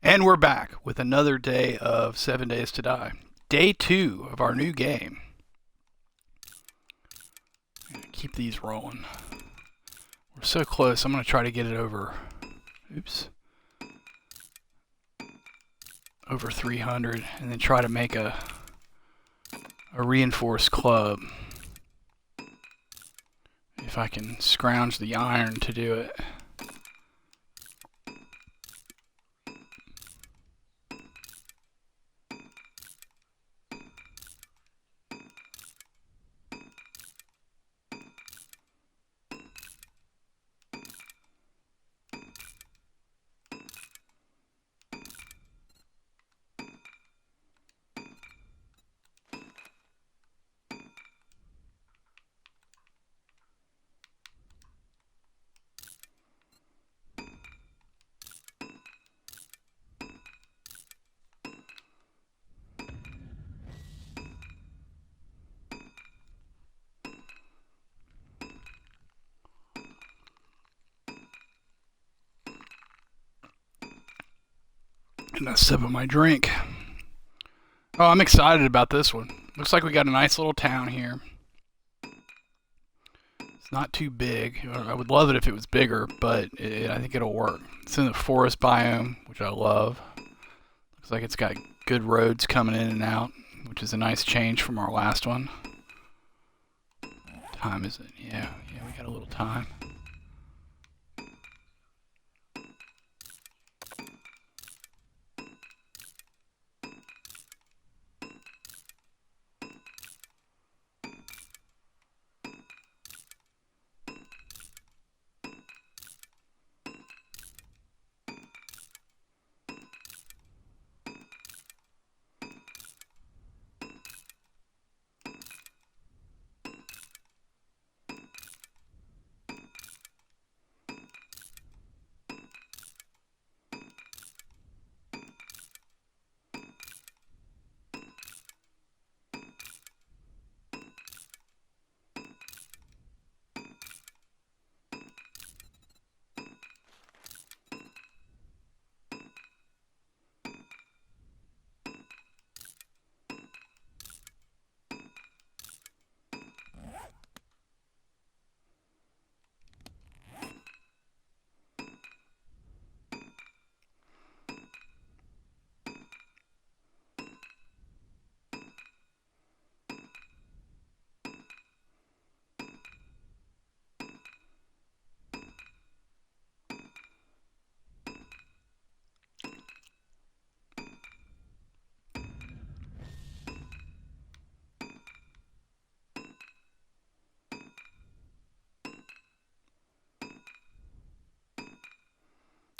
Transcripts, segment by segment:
And we're back with another day of 7 Days to Die. Day 2 of our new game. Keep these rolling. We're so close. I'm going to try to get it over. Oops. Over 300, and then try to make a reinforced club. If I can scrounge the iron to do it. And a sip of my drink. Oh, I'm excited about this one. Looks like we got a nice little town here. It's not too big. I would love it if it was bigger, but I think it'll work. It's in the forest biome, which I love. Looks like it's got good roads coming in and out, which is a nice change from our last one. Time is it? Yeah, we got a little time.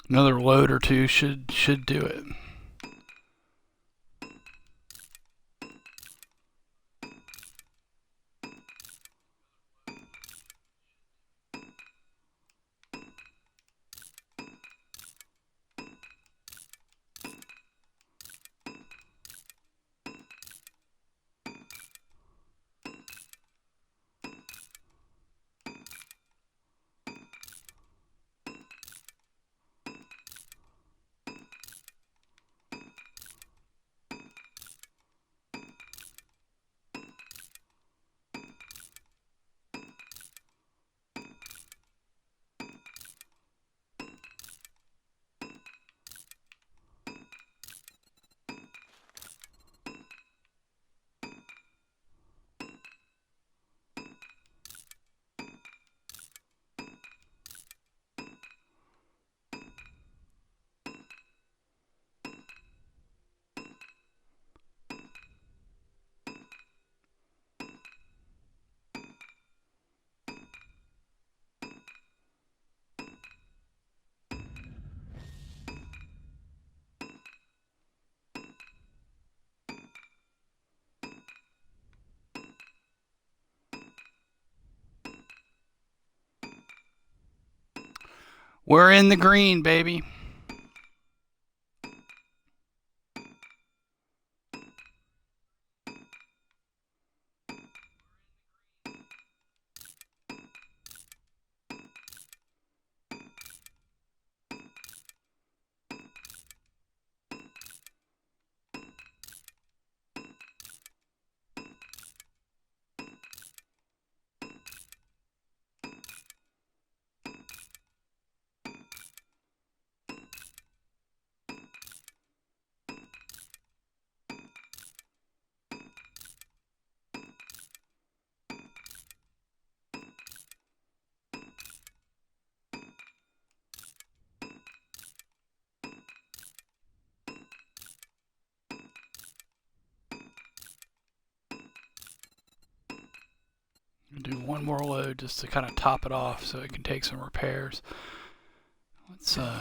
Another load or two should do it. We're in the green, baby. Do one more load just to kind of top it off so it can take some repairs. Let's okay.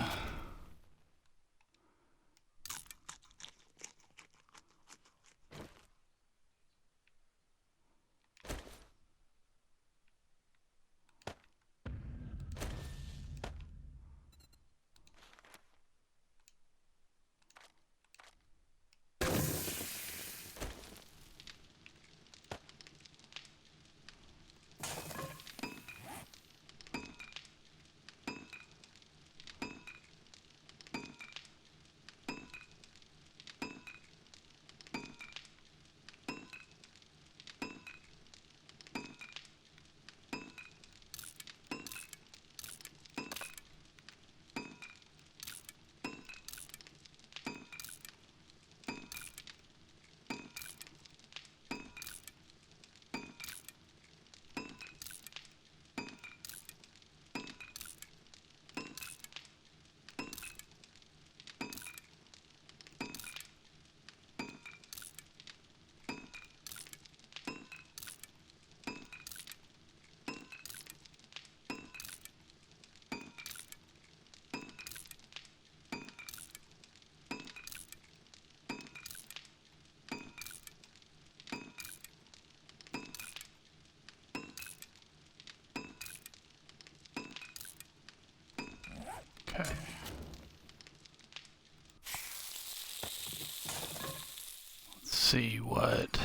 Let's see what.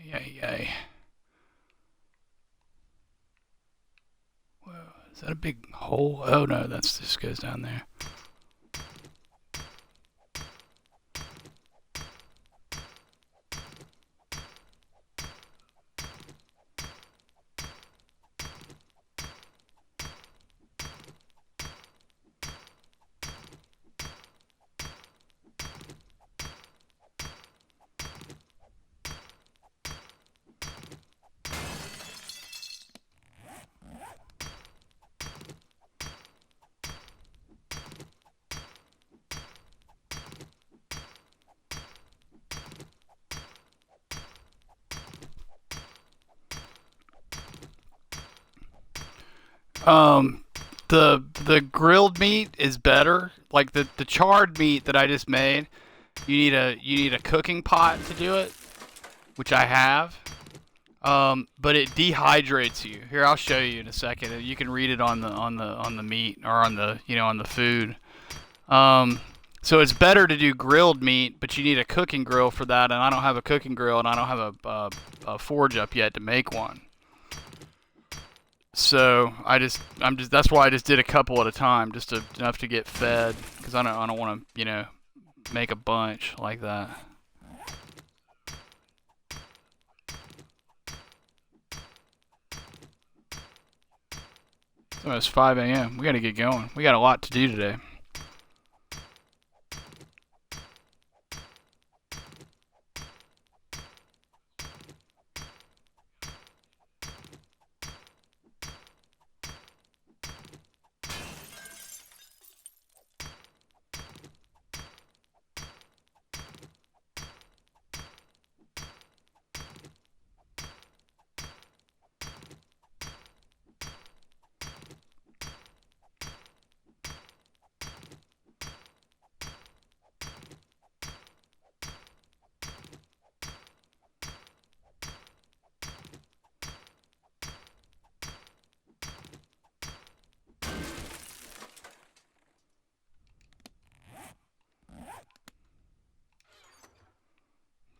Yay. Whoa, is that a big hole? Oh no, that's just goes down there. The grilled meat is better. Like the charred meat that I just made, you need a cooking pot to do it, which I have. But it dehydrates you. Here, I'll show you in a second. You can read it on the meat or on the on the food. So it's better to do grilled meat, but you need a cooking grill for that, and I don't have a cooking grill, and I don't have a forge up yet to make one. So that's why I just did a couple at a time, just enough to get fed, because I don't want to make a bunch like that. It's almost 5 a.m. We gotta get going. We got a lot to do today.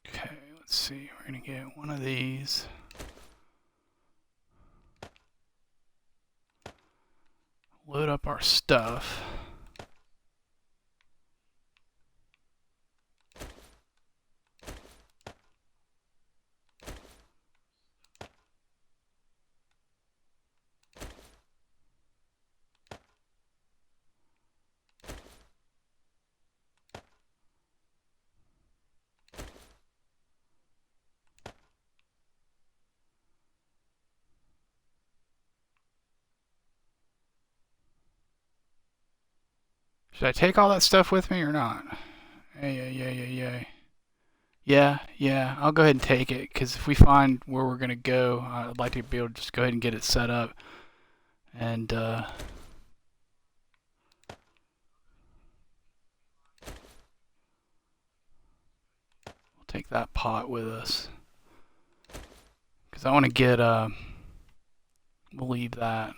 Okay, let's see. We're gonna get one of these. Load up our stuff. Should I take all that stuff with me or not? Yeah. Yeah, I'll go ahead and take it, because if we find where we're going to go, I'd like to be able to just go ahead and get it set up. And, we'll take that pot with us. Because I want to get, we'll leave that.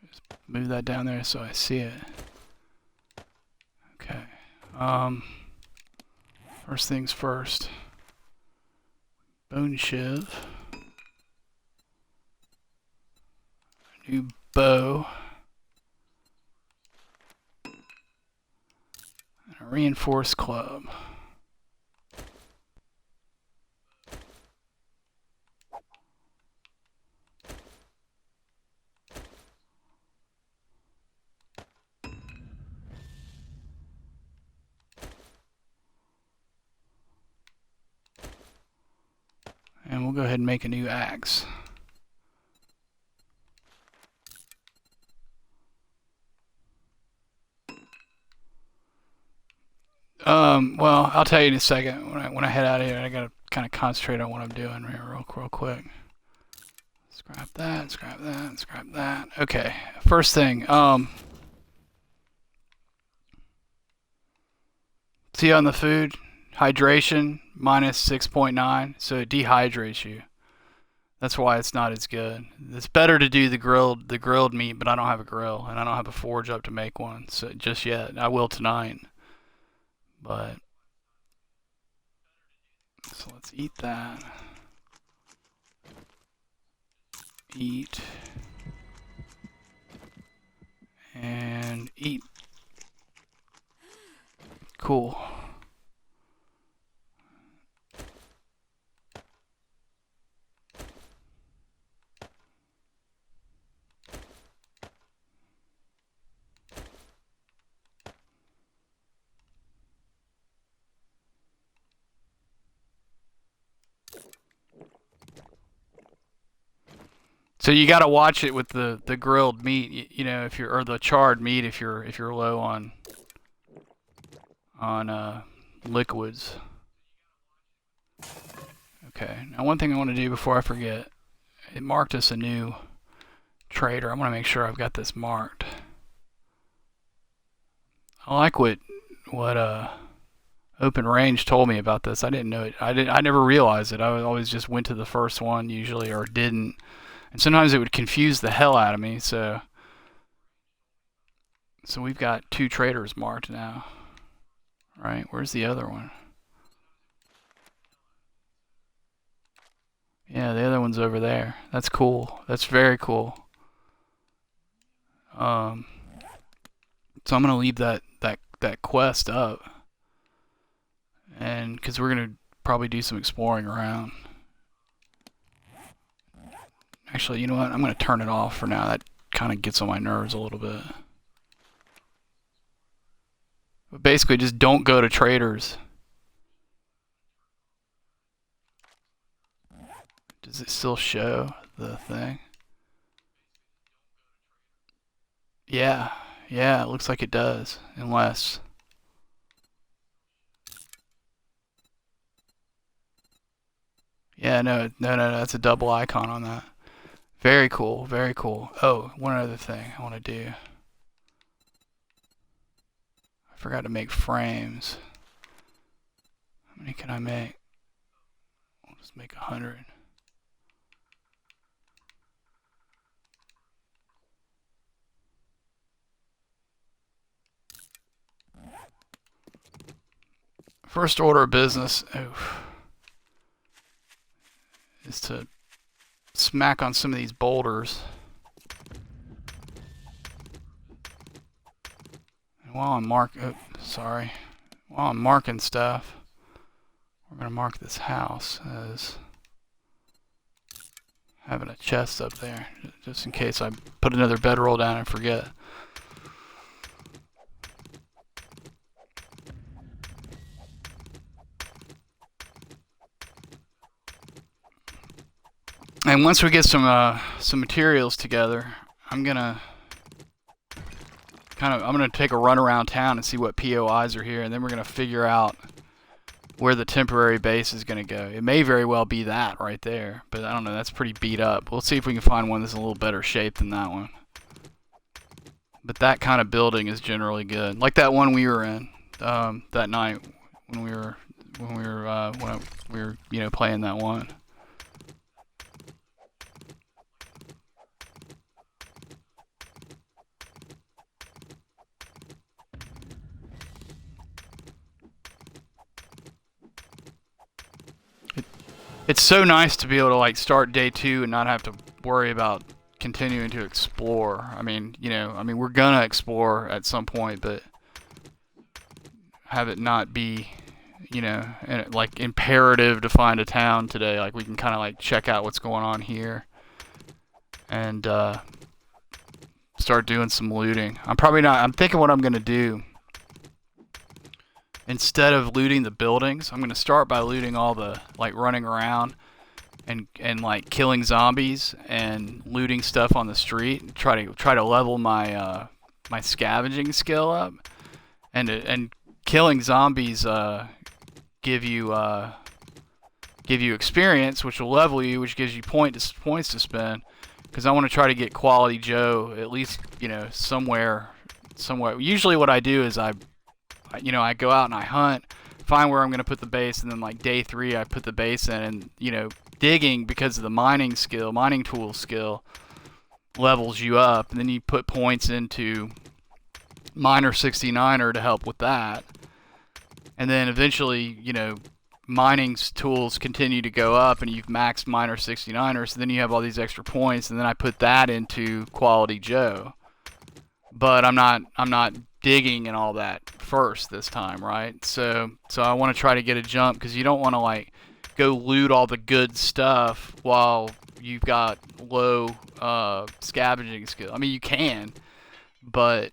Just move that down there so I see it. Okay. First things first. Bone shiv. New bow. And a reinforced club. And we'll go ahead and make a new axe. Well, I'll tell you in a second. When I head out of here, I gotta kind of concentrate on what I'm doing here real quick. Scrap that, scrap that, scrap that. Okay, first thing. See on the food, hydration minus 6.9, so it dehydrates you. That's why it's not as good. It's better to do the grilled meat, but I don't have a grill and I don't have a forge up to make one, so just yet. I will tonight. But so let's eat that. Eat and eat. Cool. So you got to watch it with the grilled meat, you know, if you're or the charred meat if you're low on liquids. Okay. Now one thing I want to do before I forget, it marked us a new trader. I want to make sure I've got this marked. I like what Open Range told me about this. I didn't know it. I never realized it. I always just went to the first one usually or didn't. And sometimes it would confuse the hell out of me, so we've got 2 traders marked now. Right, where's the other one? Yeah, the other one's over there. That's cool. That's very cool. So I'm gonna leave that quest up, and because we're gonna probably do some exploring around. Actually, you know what? I'm going to turn it off for now. That kind of gets on my nerves a little bit. But basically, just don't go to traders. Does it still show the thing? Yeah. Yeah, it looks like it does. Unless... Yeah, no, that's a double icon on that. Very cool, very cool. Oh, one other thing I want to do. I forgot to make frames. How many can I make? I'll just make 100. First order of business is to smack on some of these boulders. And while I'm marking stuff, we're gonna mark this house as having a chest up there, just in case I put another bedroll down and forget. And once we get some materials together, I'm gonna take a run around town and see what POIs are here, and then we're gonna figure out where the temporary base is gonna go. It may very well be that right there, but I don't know. That's pretty beat up. We'll see if we can find one that's a little better shape than that one. But that kind of building is generally good, like that one we were in that night when we were playing that one. It's so nice to be able to like start day 2 and not have to worry about continuing to explore. I mean, we're gonna explore at some point, but have it not be, like imperative to find a town today. Like we can kind of like check out what's going on here and start doing some looting. I'm thinking what I'm gonna do. Instead of looting the buildings, I'm going to start by looting all the, like, running around and like killing zombies and looting stuff on the street. Try to level my my scavenging skill up, and killing zombies give you experience, which will level you, which gives you points to spend. Because I want to try to get Quality Joe at least, somewhere. Usually what I do is I go out and I hunt, find where I'm going to put the base, and then like day 3 I put the base in, and digging, because of the mining tool skill, levels you up, and then you put points into Miner 69er to help with that. And then eventually, mining tools continue to go up and you've maxed Miner 69er, so then you have all these extra points, and then I put that into Quality Joe. But I'm not digging and all that first this time, right? So I want to try to get a jump, because you don't want to like go loot all the good stuff while you've got low scavenging skill. I mean, you can, but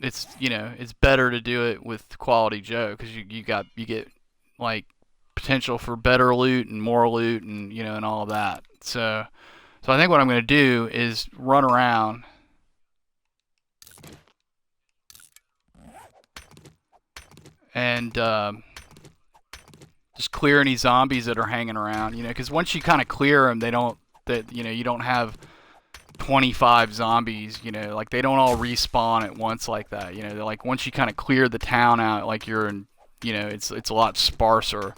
it's it's better to do it with Quality Joe, because you get like potential for better loot and more loot and and all of that. So I think what I'm going to do is run around and just clear any zombies that are hanging around, because once you kind of clear them, you don't have 25 zombies, like they don't all respawn at once like that, they're like, once you kind of clear the town out, like you're in, it's a lot sparser.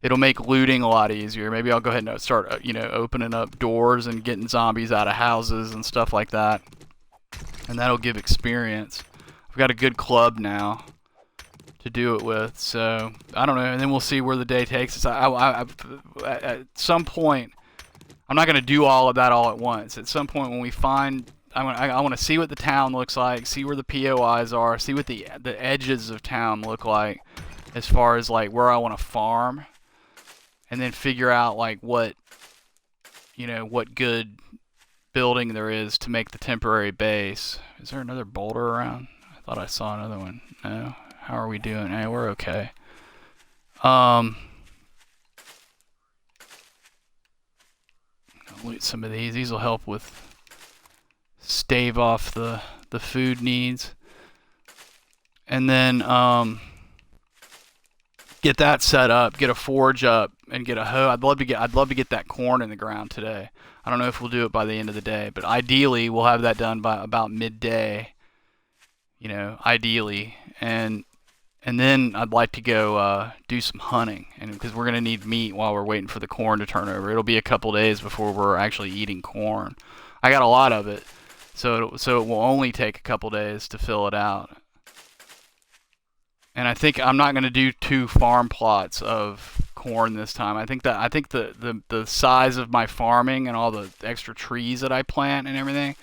It'll make looting a lot easier. Maybe I'll go ahead and start, opening up doors and getting zombies out of houses and stuff like that, and that'll give experience. I've got a good club now to do it with, so I don't know, and then we'll see where the day takes us. At some point, I'm not going to do all of that all at once. At some point when we find, I want to see what the town looks like, see where the POIs are, see what the edges of town look like as far as like where I want to farm, and then figure out like what good building there is to make the temporary base. Is there another boulder around? I thought I saw another one. No. How are we doing? Hey, we're okay. Loot some of these. These will help with stave off the food needs. And then get that set up, get a forge up, and get a hoe. I'd love to get that corn in the ground today. I don't know if we'll do it by the end of the day, but ideally we'll have that done by about midday. Ideally, and then I'd like to go do some hunting, and because we're gonna need meat while we're waiting for the corn to turn over. It'll be a couple days before we're actually eating corn. I got a lot of it, so it will only take a couple days to fill it out. And I think I'm not gonna do 2 farm plots of corn this time. I think the size of my farming and all the extra trees that I plant and everything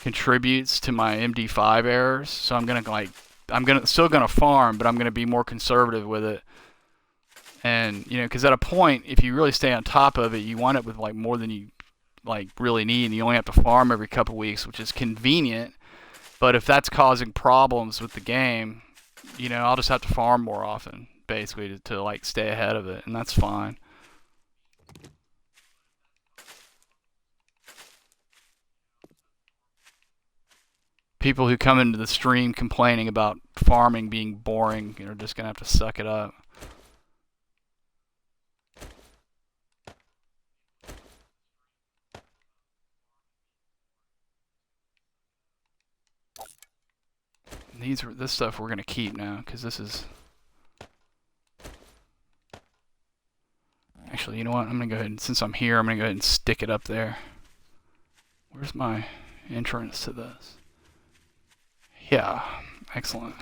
contributes to my MD5 errors. So I'm still gonna farm, but I'm gonna be more conservative with it. And because at a point, if you really stay on top of it, you wind up with like more than you like really need, and you only have to farm every couple weeks, which is convenient. But if that's causing problems with the game, I'll just have to farm more often, basically, to like stay ahead of it, and that's fine. People who come into the stream complaining about farming being boring, are just gonna have to suck it up. This stuff we're gonna keep now, because this is... Actually, you know what? I'm gonna go ahead and, since I'm here, I'm gonna go ahead and stick it up there. Where's my entrance to this? Yeah, excellent.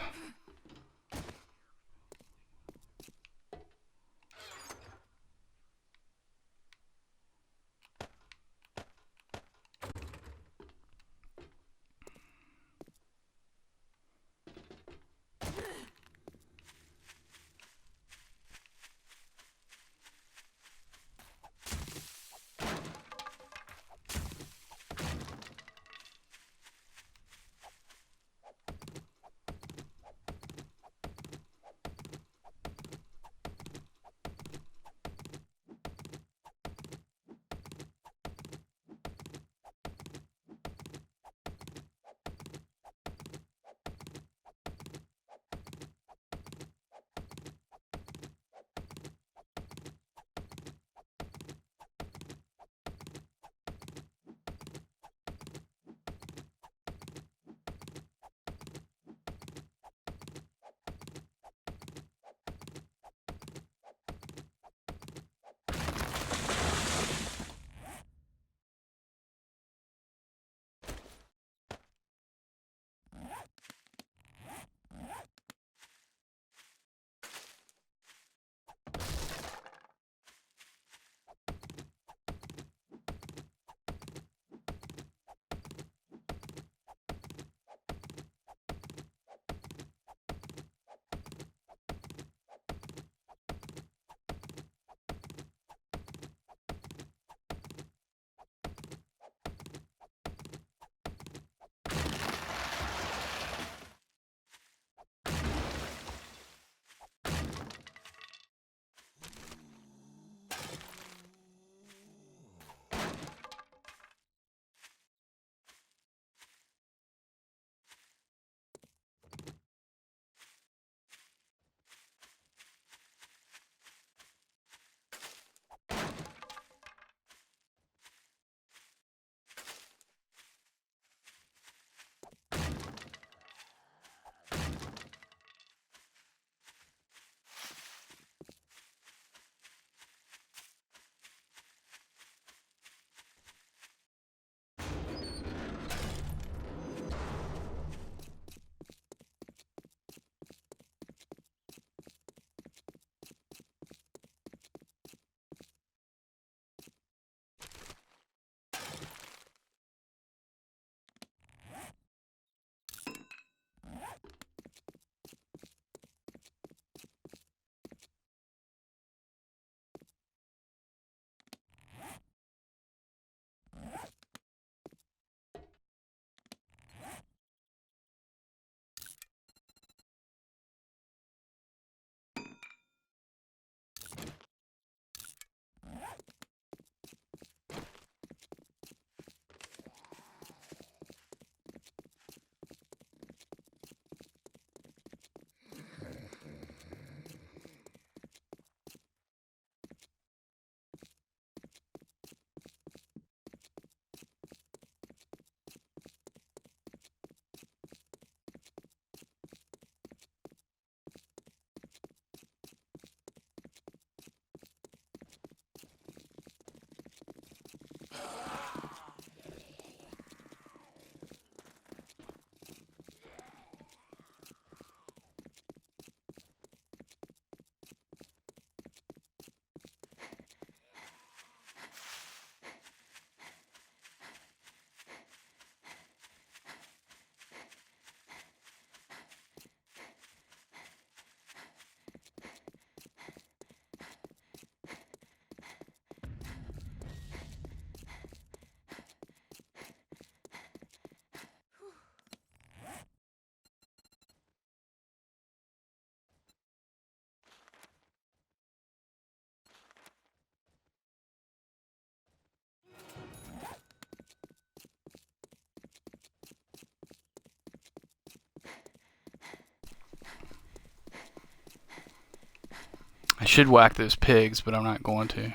I should whack those pigs, but I'm not going to.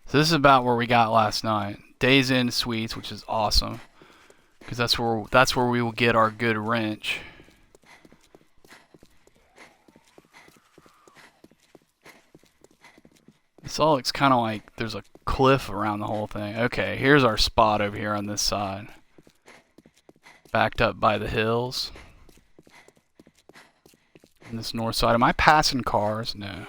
So this is about where we got last night. Days Inn Suites, which is awesome, because that's where we will get our good wrench. This all looks kind of like there's a cliff around the whole thing. Okay, here's our spot over here on this side. Backed up by the hills. On this north side. Am I passing cars? No.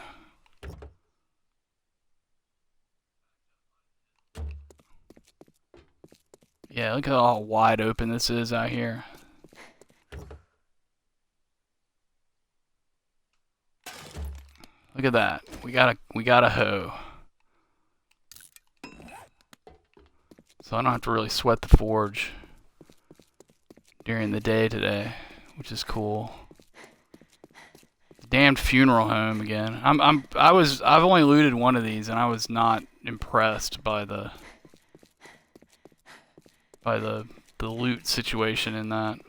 Yeah, look at how wide open this is out here. Look at that. We got a hoe. So I don't have to really sweat the forge during the day today, which is cool. Damned funeral home again. I've only looted one of these and I was not impressed by the loot situation in that.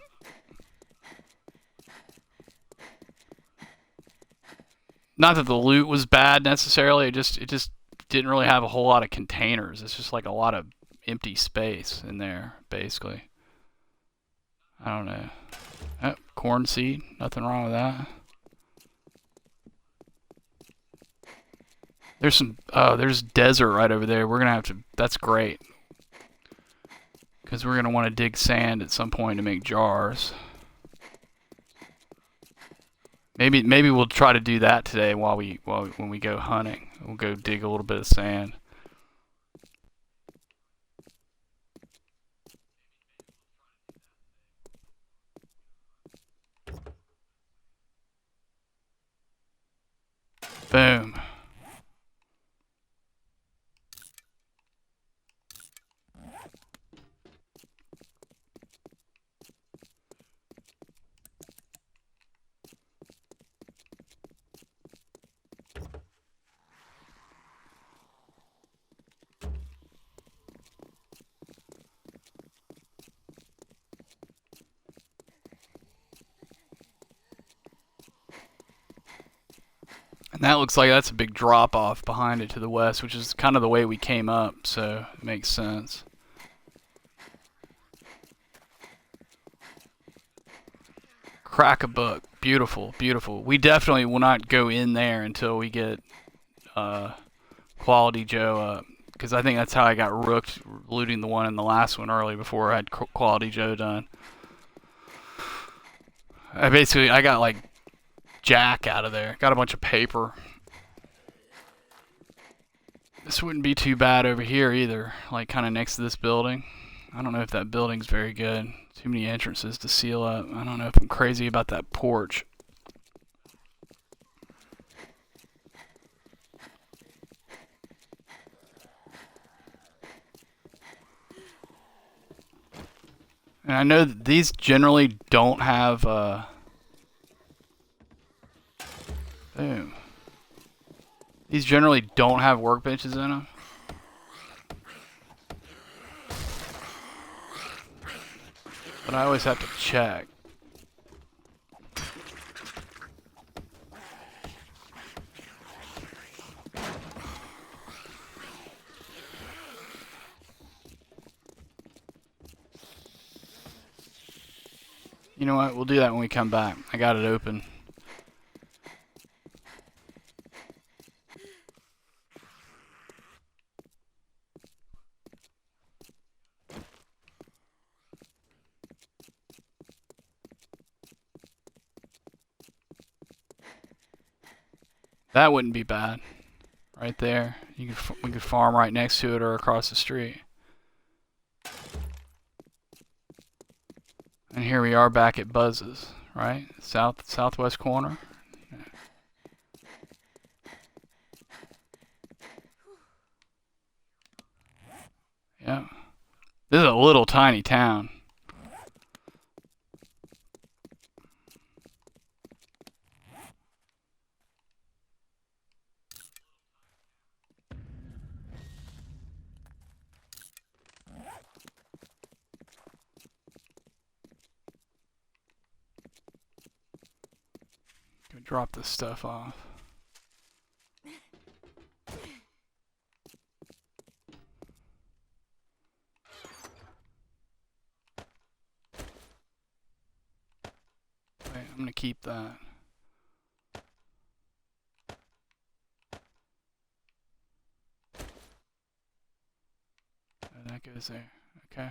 Not that the loot was bad necessarily, it just didn't really have a whole lot of containers. It's just like a lot of empty space in there, basically. I don't know. Oh, corn seed, nothing wrong with that. There's desert right over there. We're gonna have to, that's great. Because we're gonna want to dig sand at some point to make jars. Maybe we'll try to do that today when we go hunting. We'll go dig a little bit of sand. Boom. And that looks like that's a big drop off behind it to the west, which is kind of the way we came up, so it makes sense. Crack-a-book. Beautiful, beautiful. We definitely will not go in there until we get Quality Joe up. Because I think that's how I got rooked looting the one in the last one early before I had Quality Joe done. I got like Jack out of there. Got a bunch of paper. This wouldn't be too bad over here either. Like kind of next to this building. I don't know if that building's very good. Too many entrances to seal up. I don't know if I'm crazy about that porch. And I know that these generally don't have boom. These generally don't have workbenches in them. But I always have to check. You know what? We'll do that when we come back. I got it open. That wouldn't be bad. Right there. We could farm right next to it or across the street. And here we are back at Buzz's, right? Southwest corner. Yeah. This is a little tiny town. Drop this stuff off. gonna keep that. And that goes there. Okay.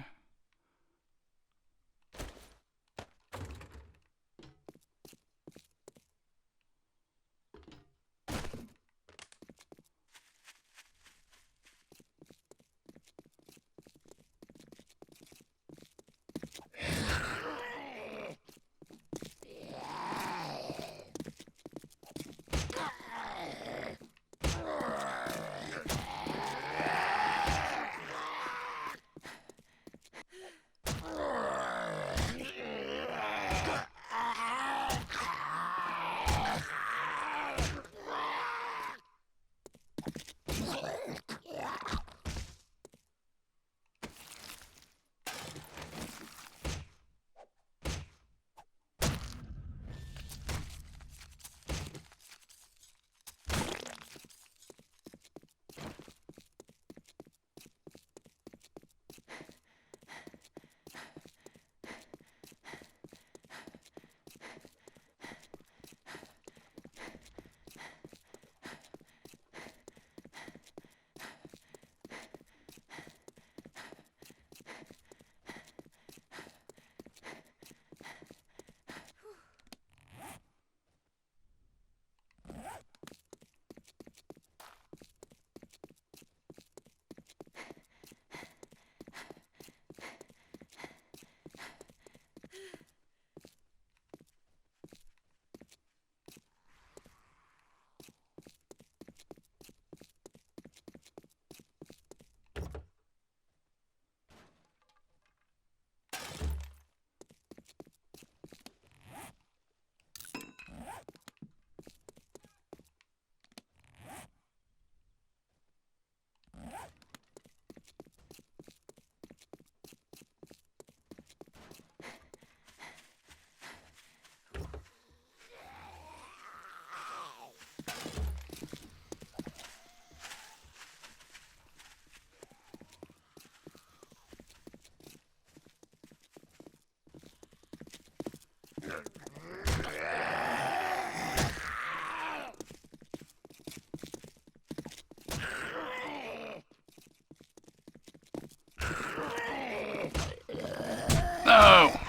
No!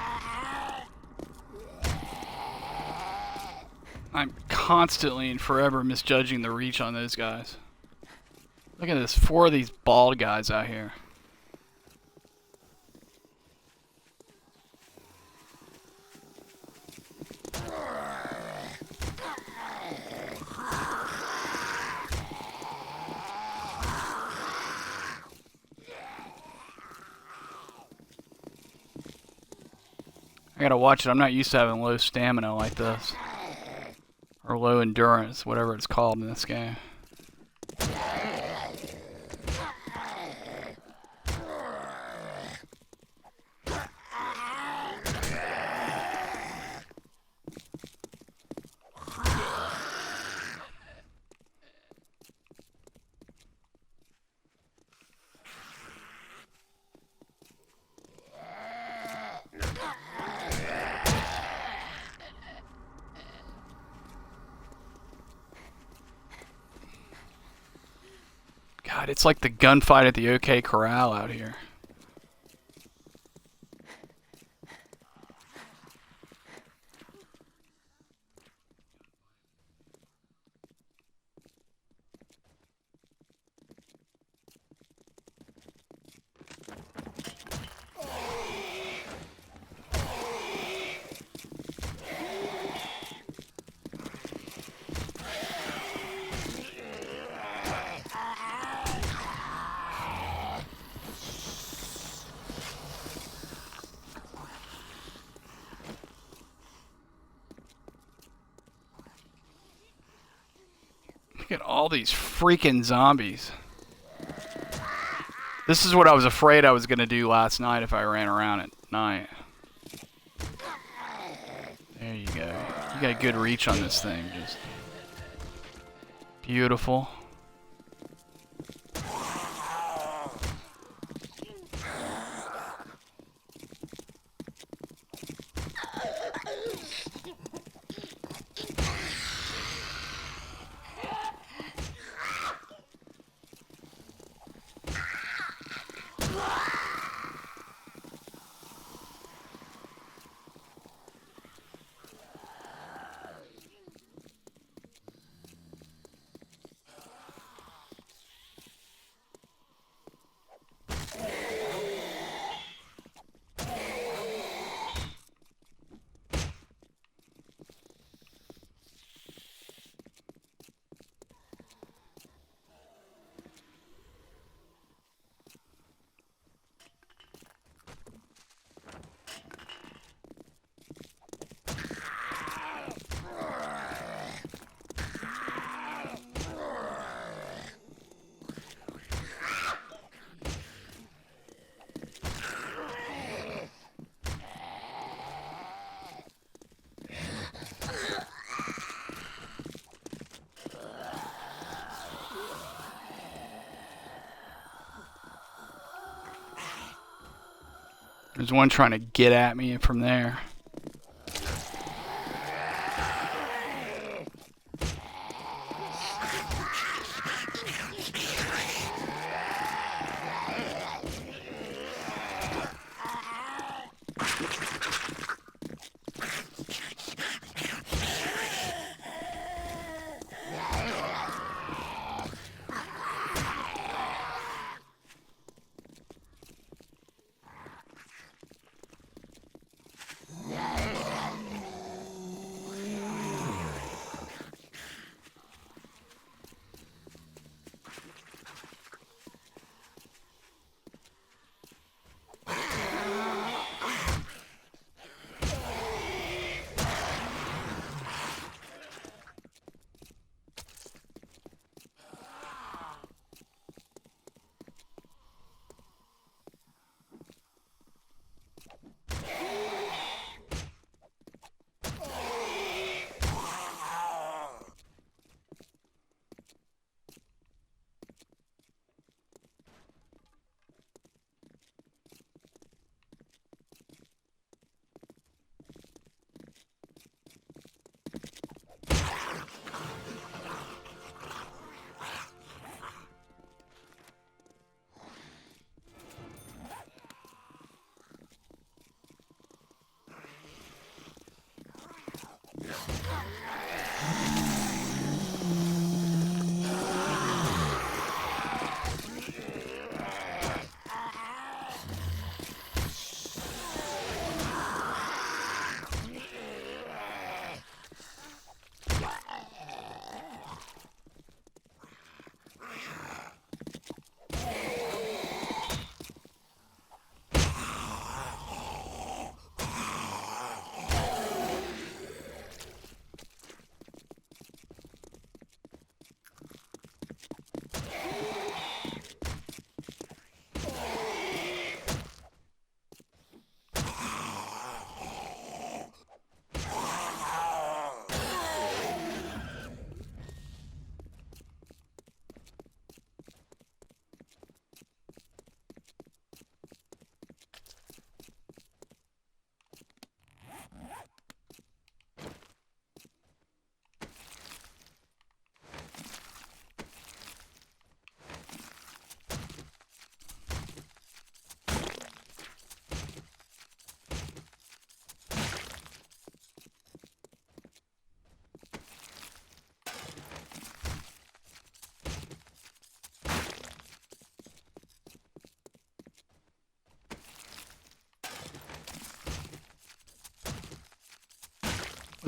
I'm constantly and forever misjudging the reach on those guys. Look at this, 4 of these bald guys out here. I gotta watch it. I'm not used to having low stamina like this. Or low endurance, whatever it's called in this game. God, it's like the gunfight at the OK Corral out here. Look at all these freaking zombies. This is what I was afraid I was going to do last night if I ran around at night. There you go. You got good reach on this thing. Just beautiful. There's one trying to get at me from there.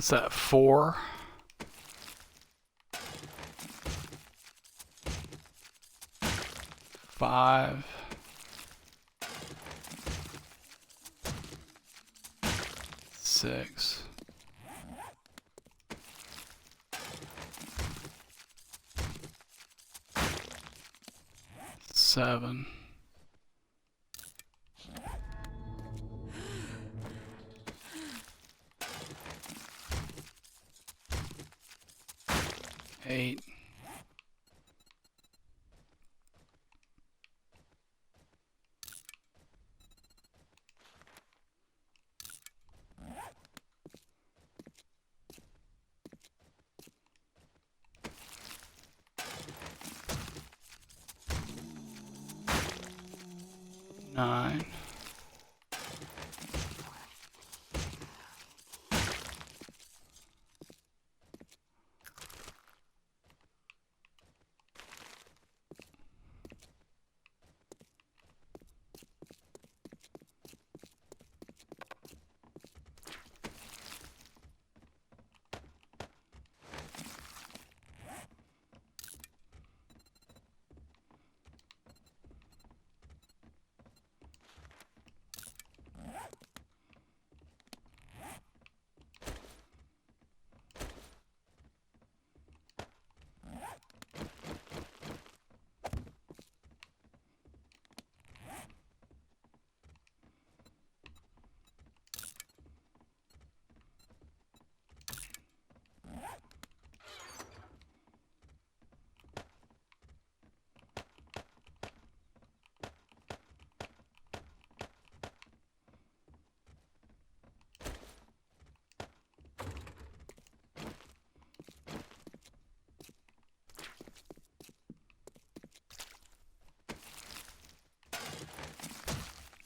What's that, 4? Five. Six. Seven. Eight. 9.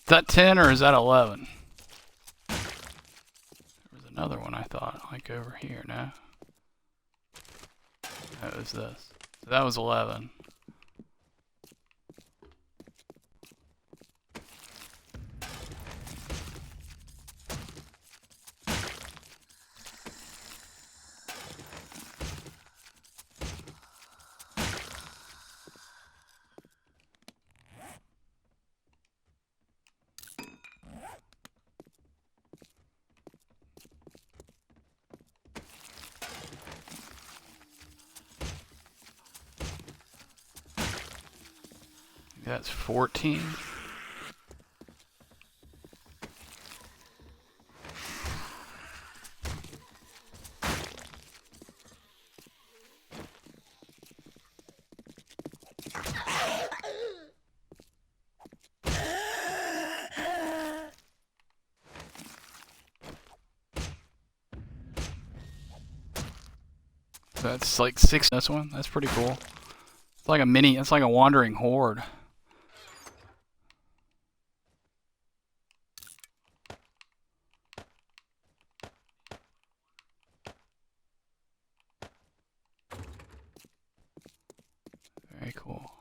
that 10 or is that 11? There was another one I thought, like over here, no? That was this. So that was 11. That's 14. That's like 6. This one, that's pretty cool. It's like a mini, it's like a wandering horde. Very cool.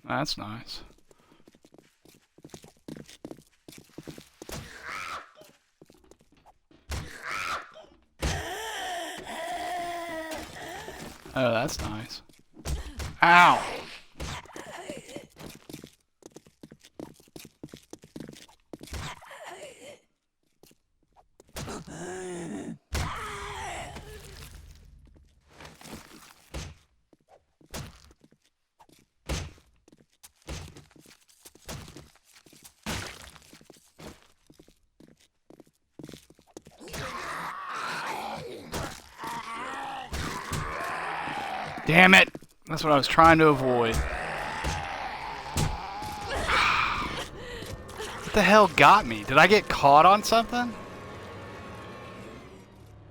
That's nice. Oh, that's nice. Ow! Damn it! That's what I was trying to avoid. What the hell got me? Did I get caught on something?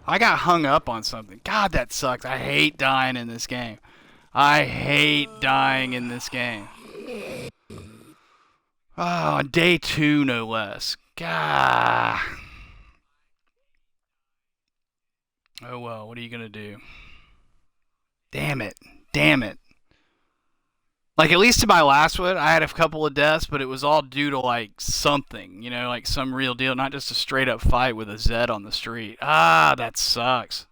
I got hung up on something. God, that sucks. I hate dying in this game. I hate dying in this game. Oh, on day 2, no less. God. Oh well, what are you gonna do? Damn it. Damn it. Like, at least in my last one, I had a couple of deaths, but it was all due to, like, something, you know, like some real deal, not just a straight up fight with a Zed on the street. Ah, that sucks.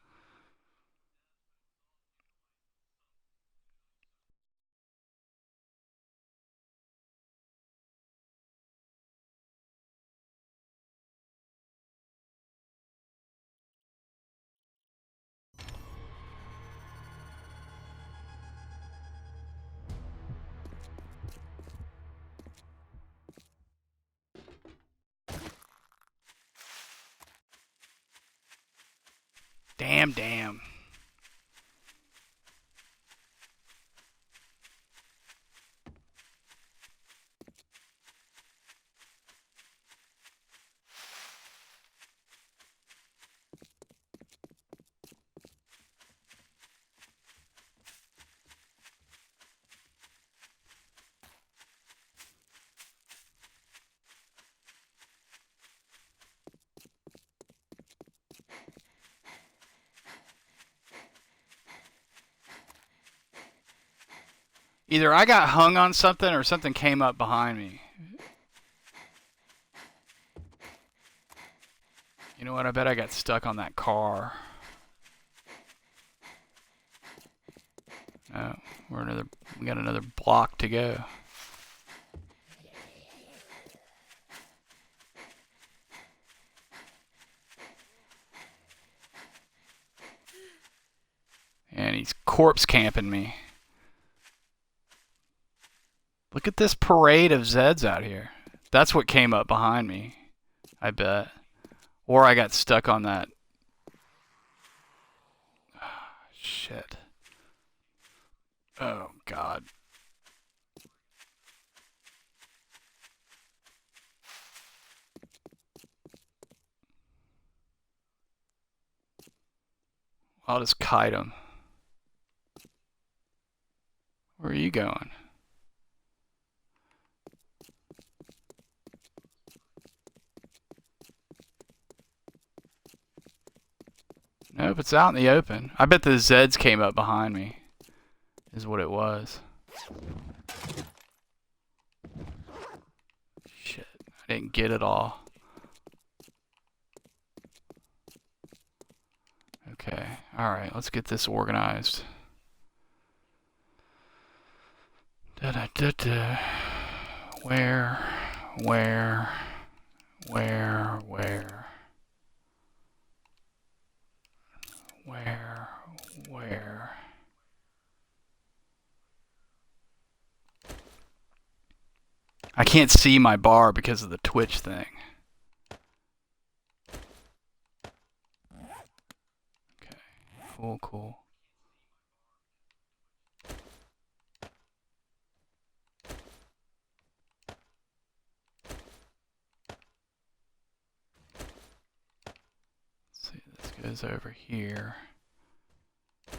Damn, damn. Either I got hung on something or something came up behind me. You know what? I bet I got stuck on that car. Oh, we got another block to go. And he's corpse camping me. Look at this parade of Zeds out here. That's what came up behind me, I bet. Or I got stuck on that. Shit. Oh, God. I'll just kite him. Where are you going? Nope, it's out in the open. I bet the Zeds came up behind me, is what it was. Shit, I didn't get it all. Okay, alright, let's get this organized. Da-da-da-da. Where? I can't see my bar because of the Twitch thing. Okay, cool. Let's see, this goes over here. That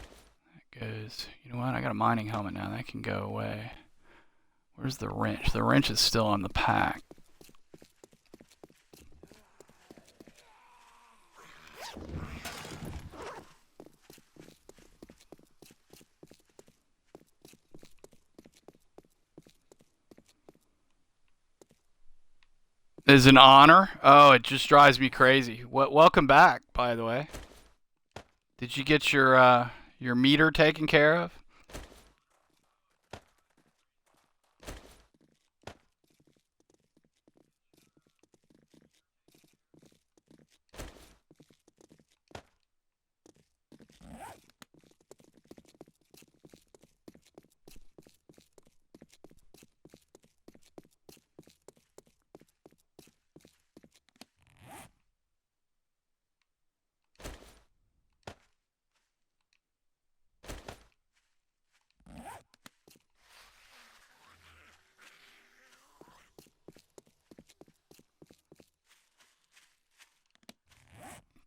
goes, you know what, I got a mining helmet now, that can go away. Where's the wrench? The wrench is still on the pack. Is an honor? Oh, it just drives me crazy. Welcome back, by the way. Did you get your meter taken care of?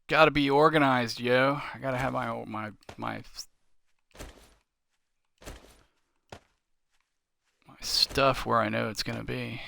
Gotta be organized, yo. I gotta have my stuff where I know it's gonna be.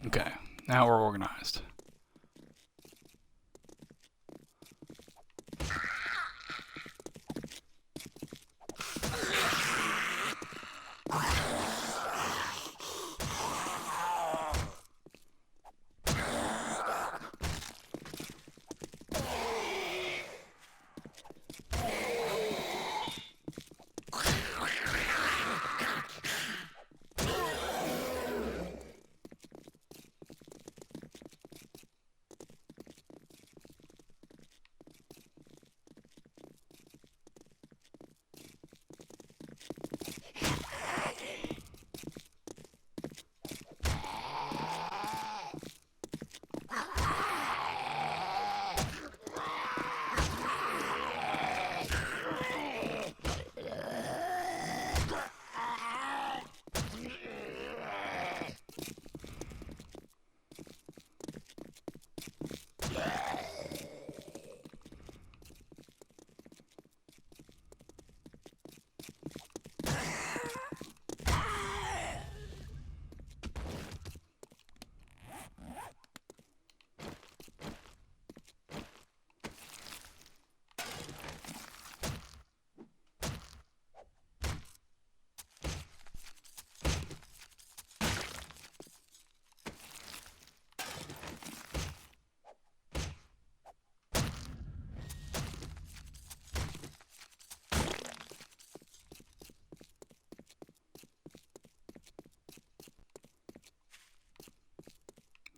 Okay, now we're organized.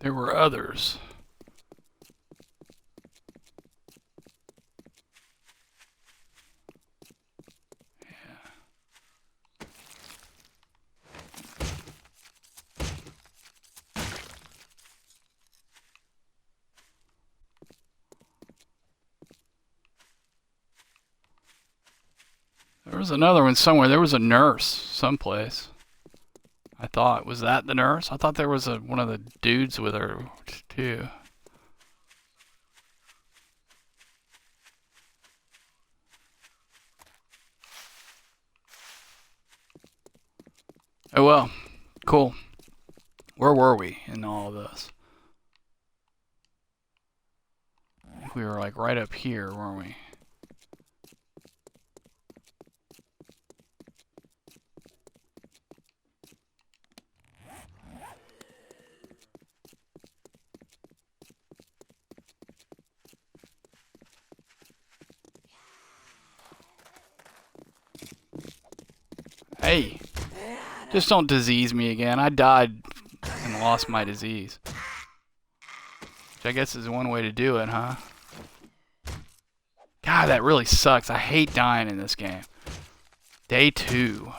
there were others. There was another one somewhere. There was a nurse someplace. I thought, was that the nurse? I thought there was one of the dudes with her too. Oh well, cool. Where were we in all of this? I think we were like right up here, weren't we? Hey, just don't disease me again. I died and lost my disease. Which I guess is one way to do it, huh? God, that really sucks. I hate dying in this game. Day 2.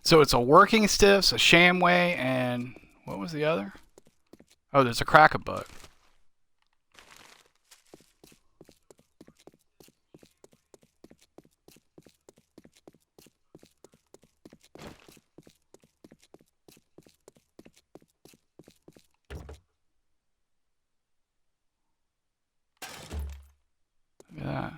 So it's a working stiffs, a Shamway, and what was the other? Oh, there's a Crack-A-Buck. Look at that.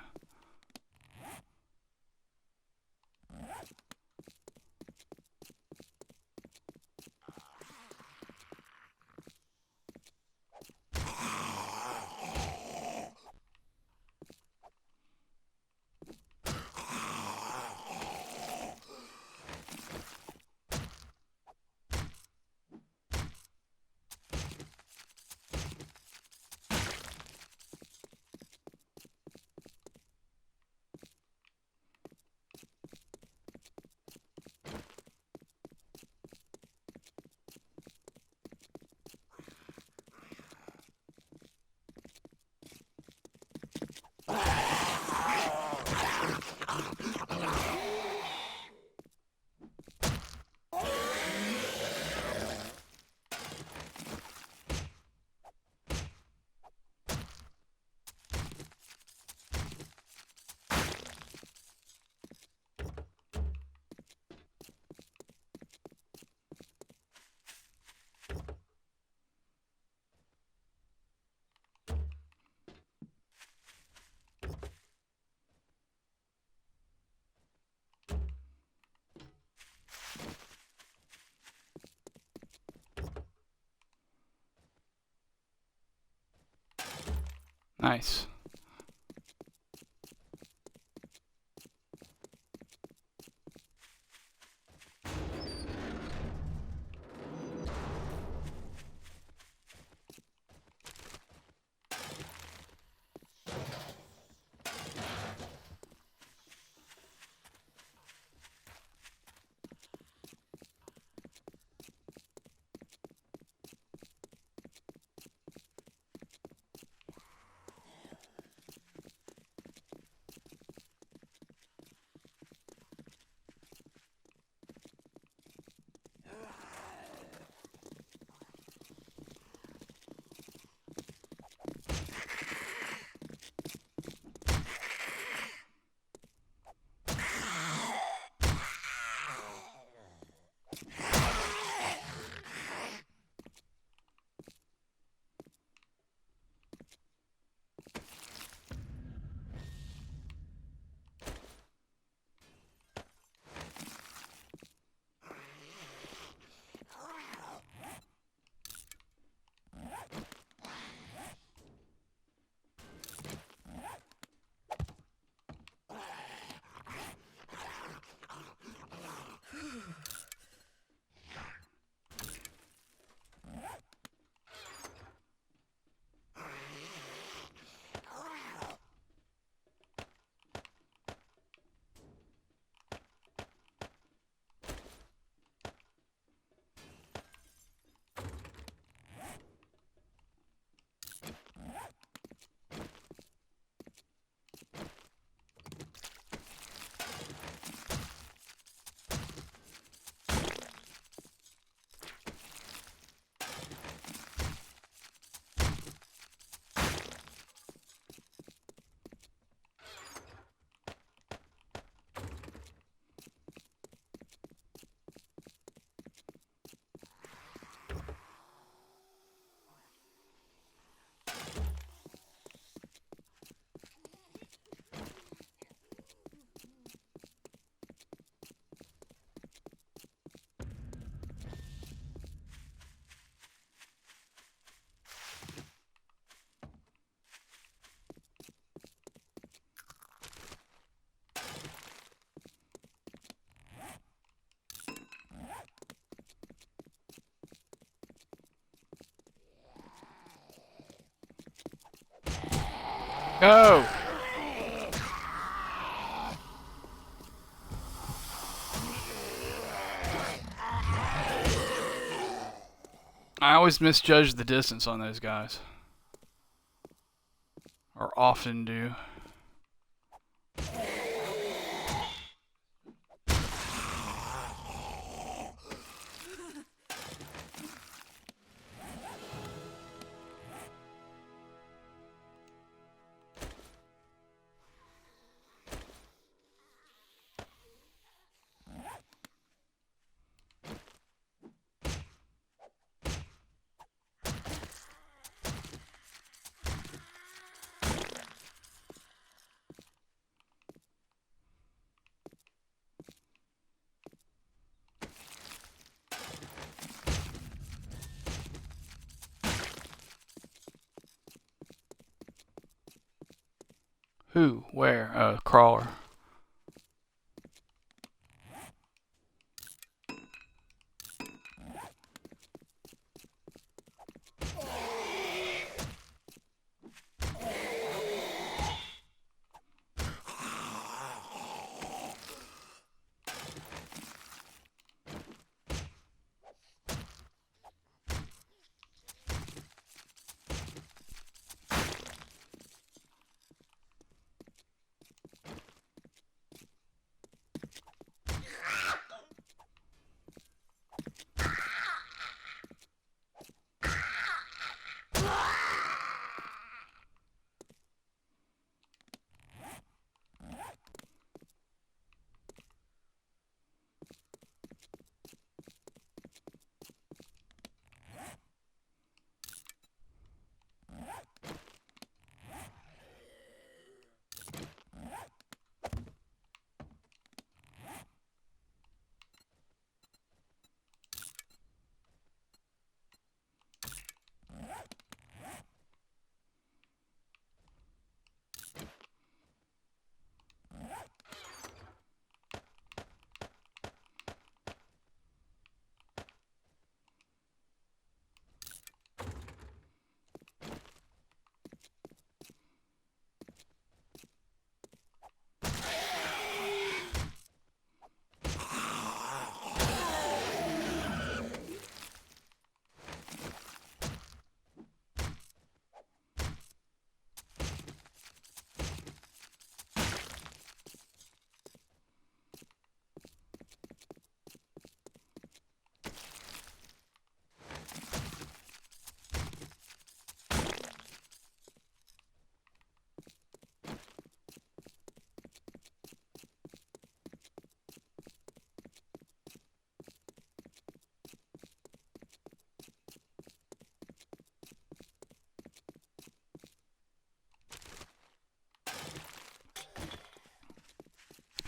Nice. Go! I always misjudge the distance on those guys. Or often do. Who? Where? Crawler.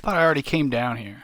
Thought I already came down here.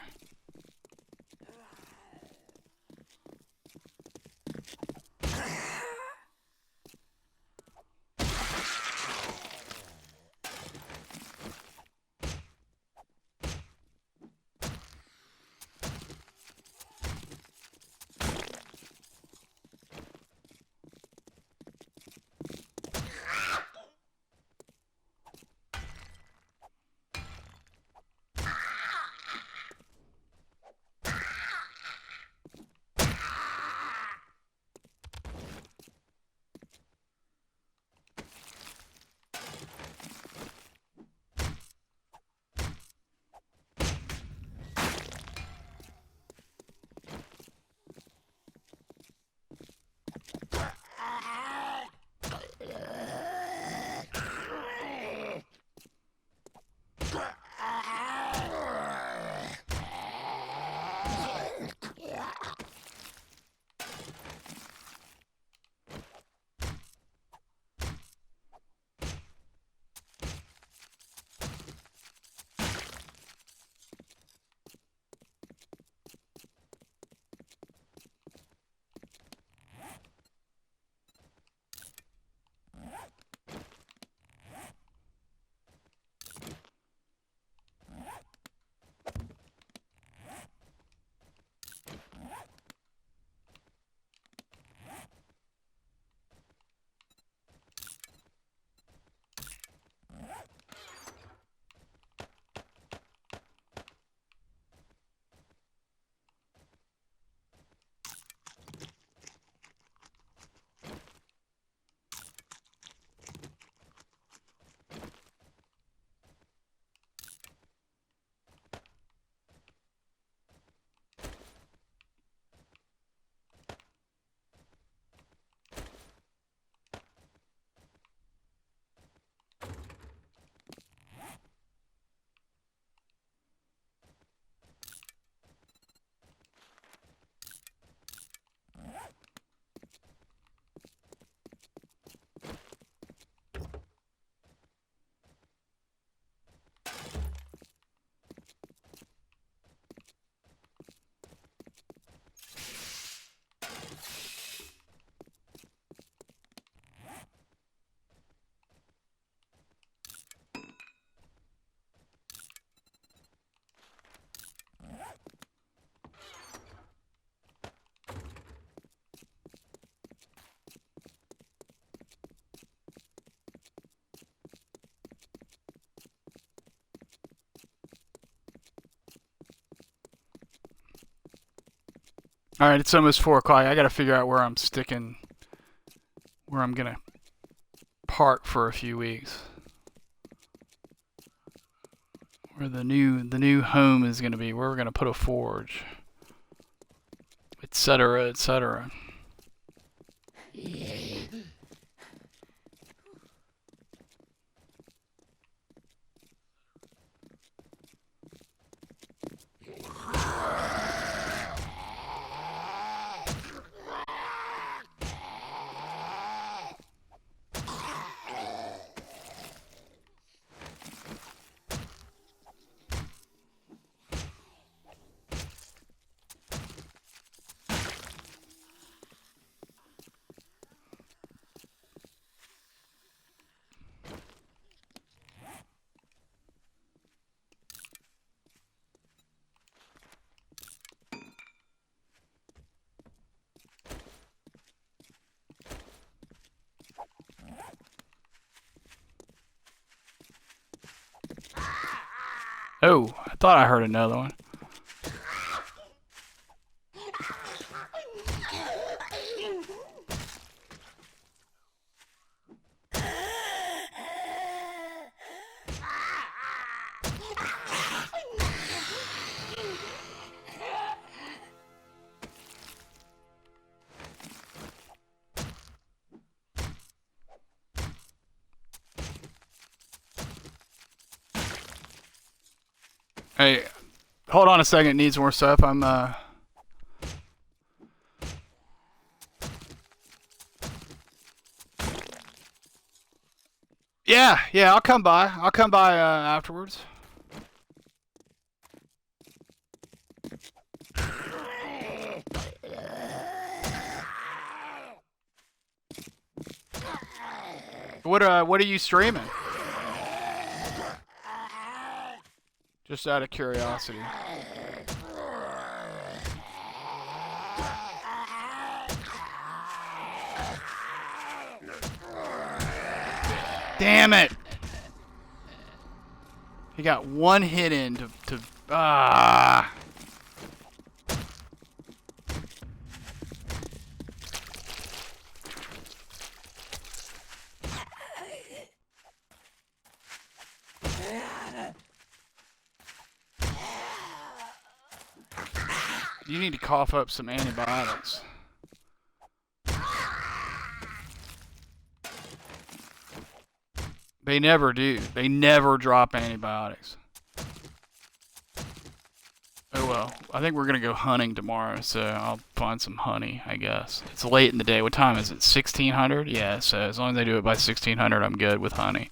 All right, it's almost 4 o'clock. I got to figure out where I'm sticking, where I'm gonna park for a few weeks. Where the new home is gonna be. Where we're gonna put a forge, etc., etc. Oh, I thought I heard another one. Hey, hold on a second. It needs more stuff. Yeah, I'll come by. I'll come by afterwards. What are you streaming? Just out of curiosity. Damn it! He got one hit in to ah. You need to cough up some antibiotics. They never do. They never drop antibiotics. Oh well, I think we're gonna go hunting tomorrow, so I'll find some honey, I guess. It's late in the day. What time is it? 1600? Yeah, so as long as they do it by 1600, I'm good with honey.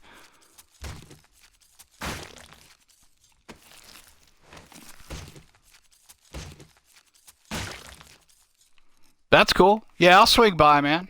That's cool. Yeah, I'll swing by, man.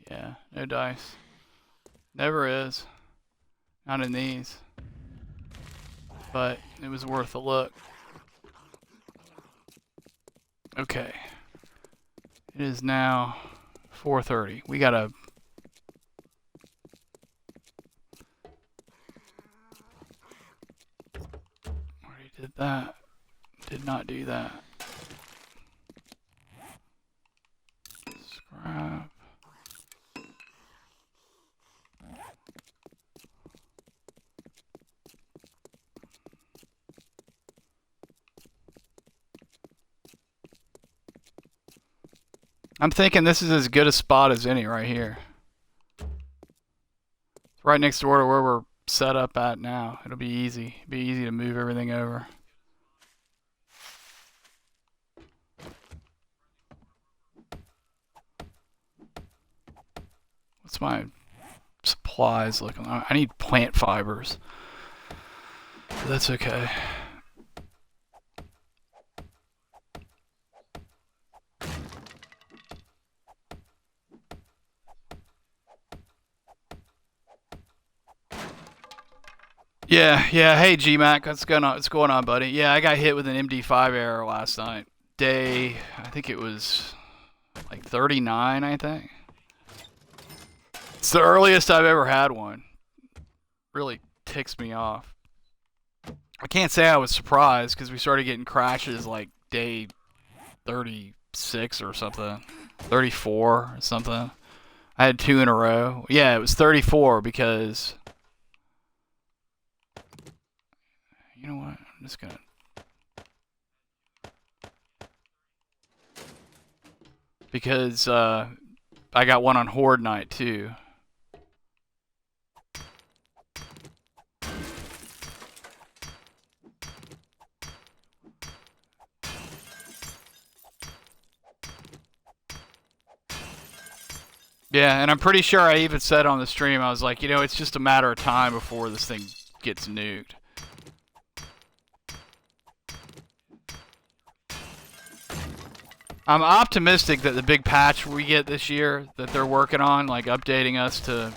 Yeah, no dice. Never is. Not in these. But it was worth a look. Okay. It is now 4:30. We gotta. Already did that. Did not do that. Scrap. I'm thinking this is as good a spot as any right here. Right next door to where we're set up at now. It'll be easy. Be easy to move everything over. What's my supplies looking like? I need plant fibers. But that's okay. Yeah. Hey, GMAC, what's going on? What's going on, buddy? Yeah, I got hit with an MD5 error last night. Day, I think it was like 39, I think. It's the earliest I've ever had one. Really ticks me off. I can't say I was surprised because we started getting crashes like day 36 or something. 34 or something. I had 2 in a row. Yeah, it was 34 because... You know what? I'm just gonna... Because I got one on Horde Night too. Yeah, and I'm pretty sure I even said on the stream, I was like, you know, it's just a matter of time before this thing gets nuked. I'm optimistic that the big patch we get this year that they're working on, like updating us to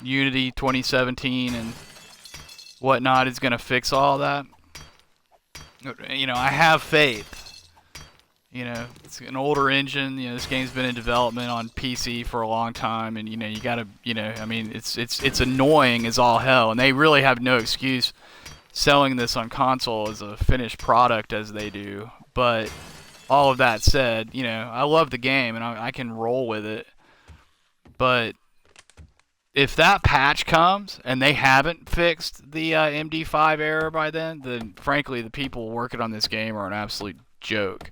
Unity 2017 and whatnot, is going to fix all that. You know, I have faith. You know, it's an older engine. You know, this game's been in development on PC for a long time, and you know, you gotta, you know, I mean, it's annoying as all hell, and they really have no excuse selling this on console as a finished product as they do. But all of that said, you know, I love the game and I can roll with it. But if that patch comes and they haven't fixed the MD5 error by then frankly the people working on this game are an absolute joke.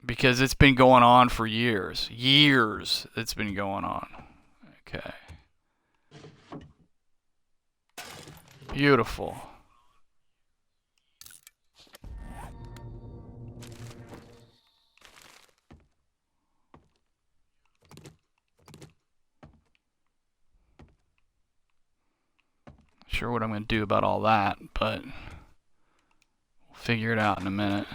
Because it's been going on for years. Years it's been going on. Okay. Beautiful. Sure what I'm going to do about all that, but we'll figure it out in a minute.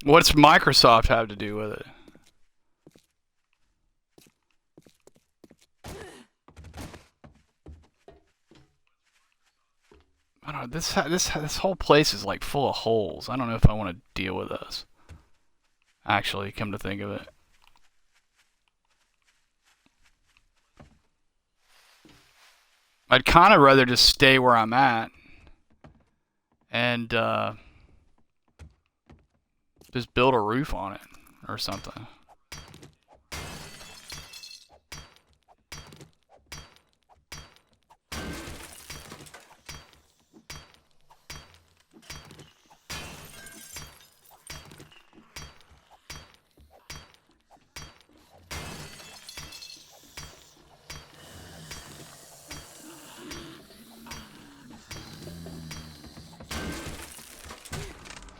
What's Microsoft have to do with it? I don't know. This whole place is like full of holes. I don't know if I want to deal with this. Actually, come to think of it. I'd kind of rather just stay where I'm at and just build a roof on it or something.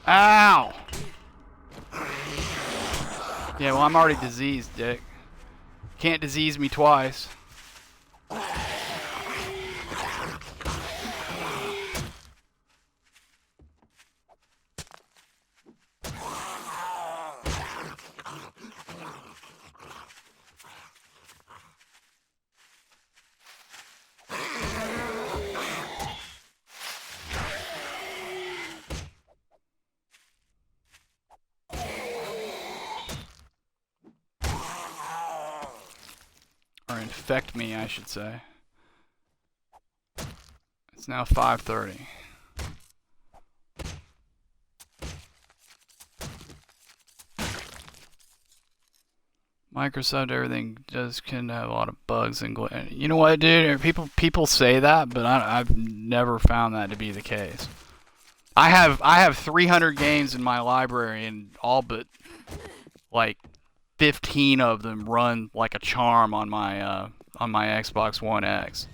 Ow! Yeah, well, I'm already diseased, Dick. Can't disease me twice. Or infect me, I should say. It's now 5:30. Microsoft, everything just can have a lot of bugs and you know what, dude? People say that, but I've never found that to be the case. I have 300 games in my library, and all but like 15 of them run like a charm on my Xbox One X.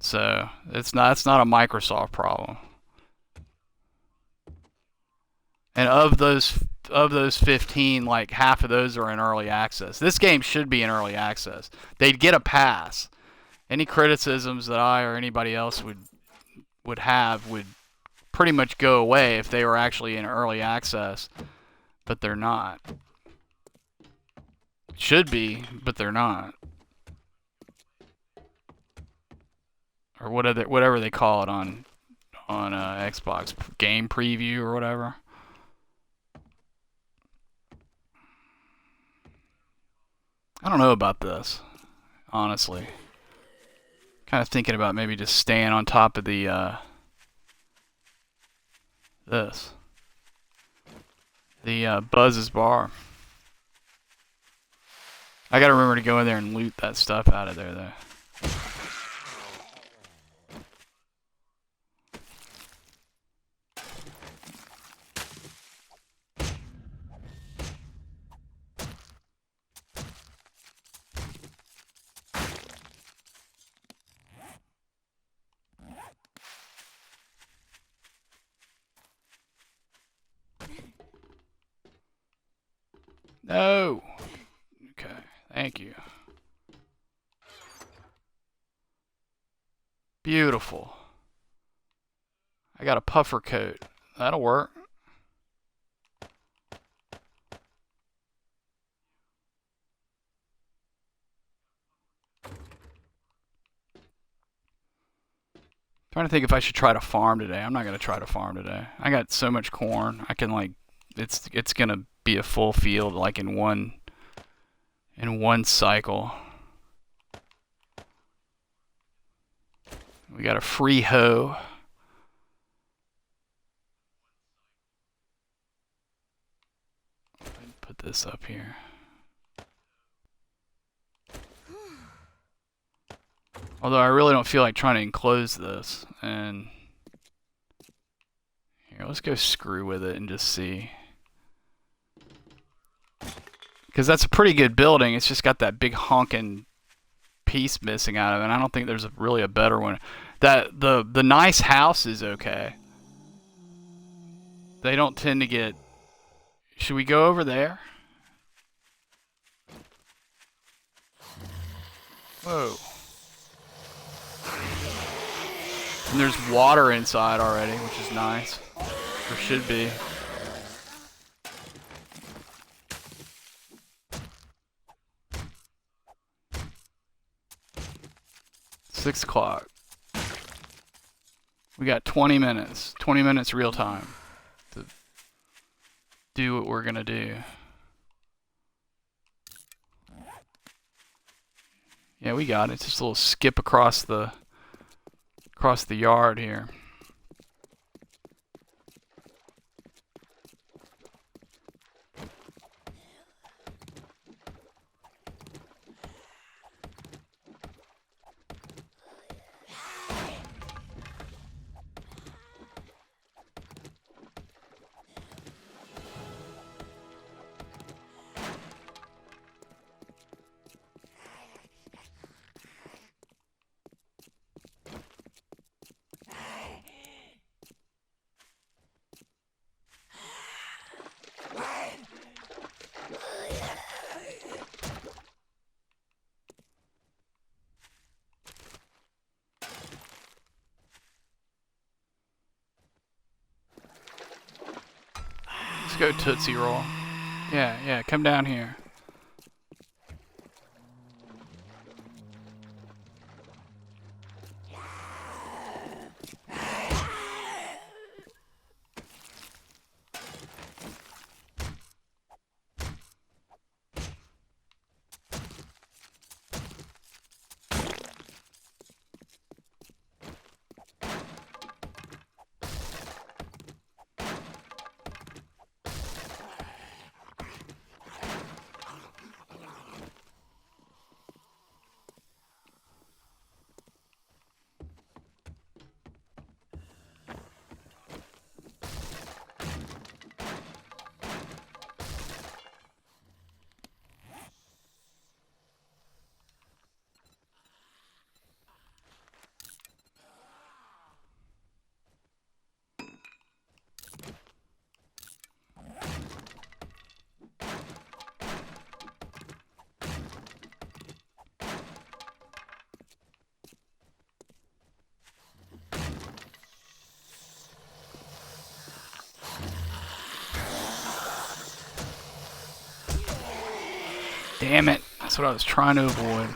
So it's not a Microsoft problem. And of those 15, like half of those are in early access. This game should be in early access. They'd get a pass. Any criticisms that I or anybody else would have would pretty much go away if they were actually in early access, but they're not. Should be, but they're not. Or whatever they call it on Xbox, game preview or whatever. I don't know about this, honestly. Kind of thinking about maybe just staying on top of the Buzz's bar. I gotta remember to go in there and loot that stuff out of there, though. No! Okay, thank you. Beautiful. I got a puffer coat. That'll work. Trying to think if I should try to farm today. I'm not gonna try to farm today. I got so much corn. I can like, it's gonna be a full field like in one cycle. We got a free hoe. Put this up here. Although I really don't feel like trying to enclose this. And here, let's go screw with it and just see. Because that's a pretty good building. It's just got that big honking piece missing out of it. And I don't think there's really a better one. That the nice house is okay. They don't tend to get. Should we go over there? Whoa. And there's water inside already, which is nice. Or should be. Six o'clock. We got 20 minutes. 20 minutes real time to do what we're gonna do. Yeah, we got it. Just a little skip across the yard here. Let's go Tootsie Roll. Yeah, come down here. Damn it. That's what I was trying to avoid.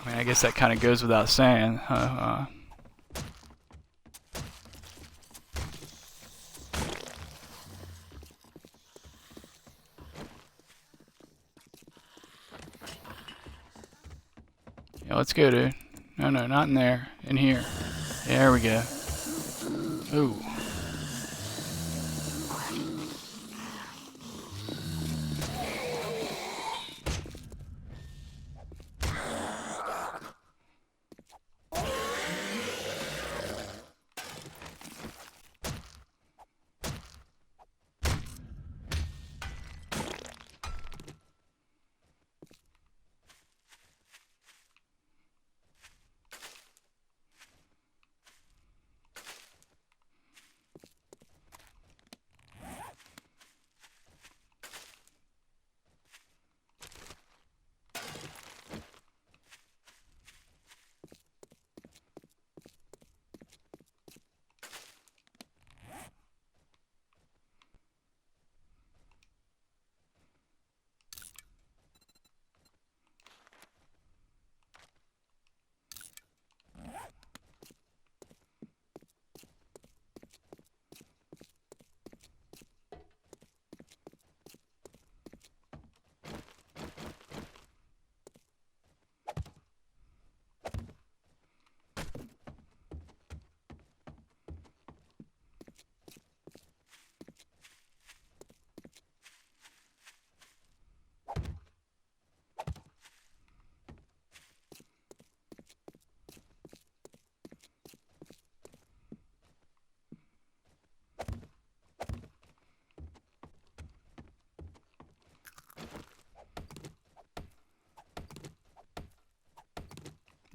I mean, I guess that kind of goes without saying. Yeah, let's go, dude. No, not in there. In here. There we go. Ooh.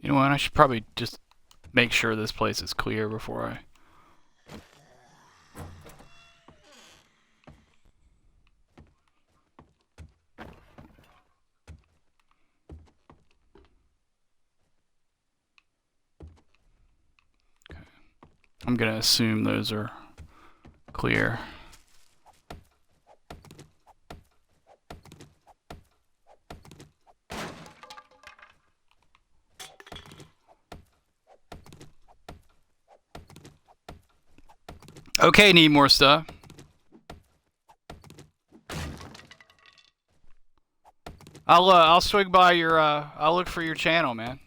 You know what? I should probably just make sure this place is clear before I... Okay. I'm gonna assume those are clear. Okay, need more stuff. I'll swing by your I'll look for your channel, man.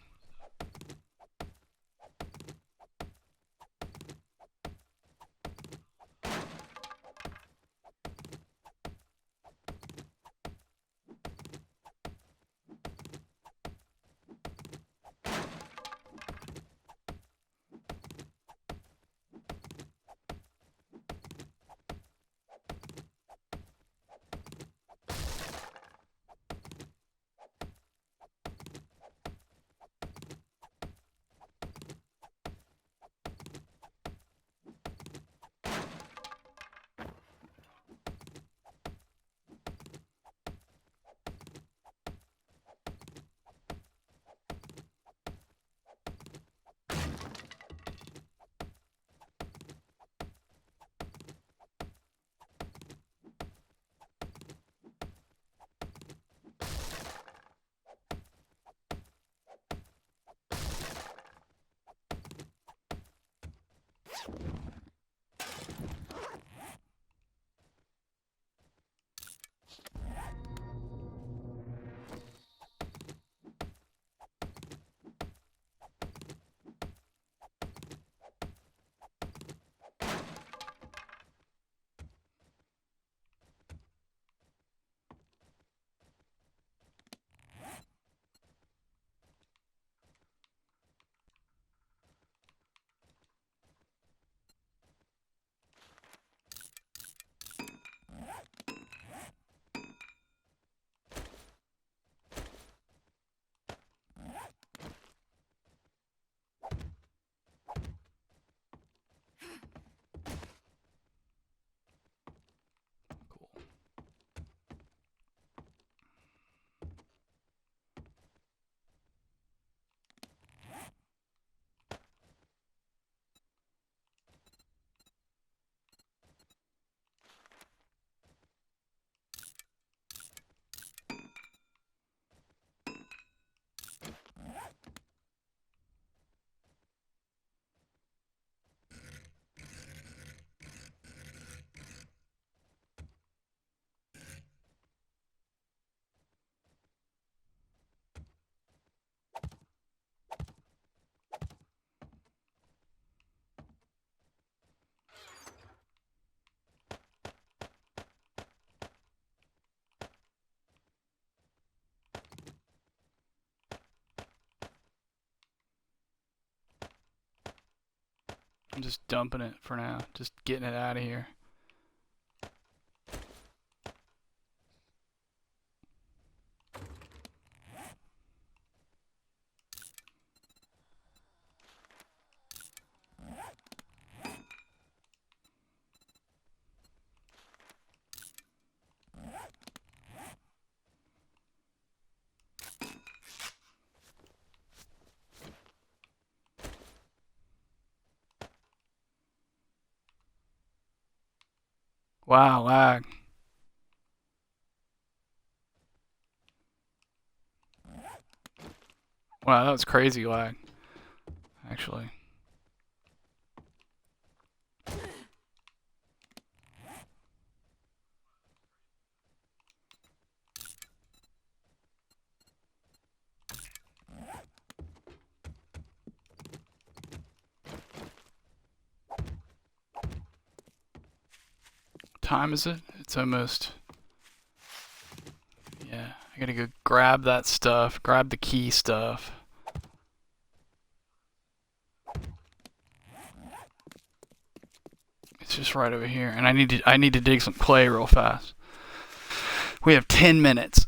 I'm just dumping it for now. Just getting it out of here. Wow, lag. Wow, that was crazy lag, actually. What time is it? It's almost... Yeah, I gotta go grab that stuff, grab the key stuff. It's just right over here, and I need to dig some clay real fast. We have 10 minutes.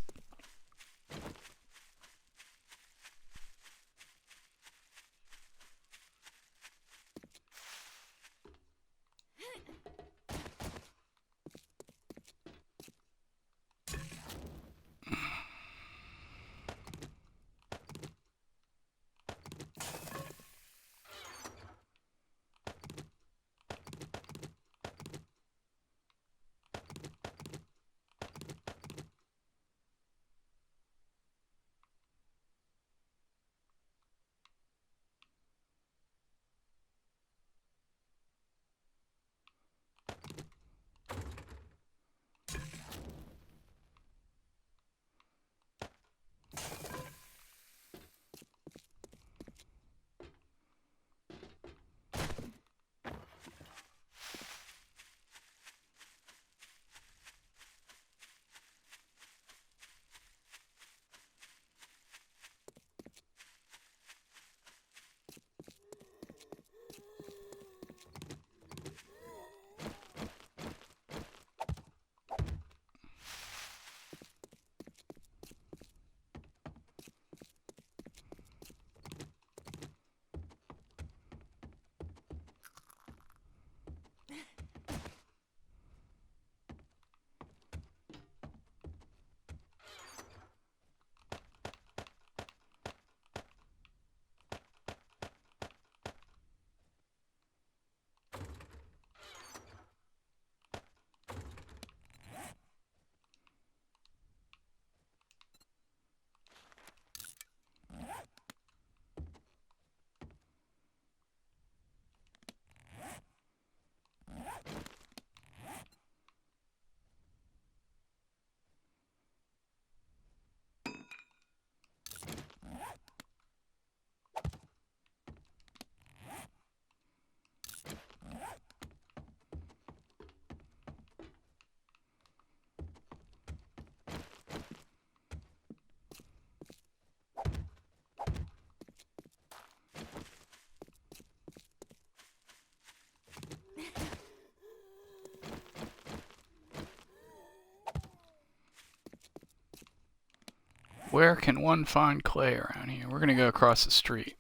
Where can one find clay around here? We're gonna go across the street.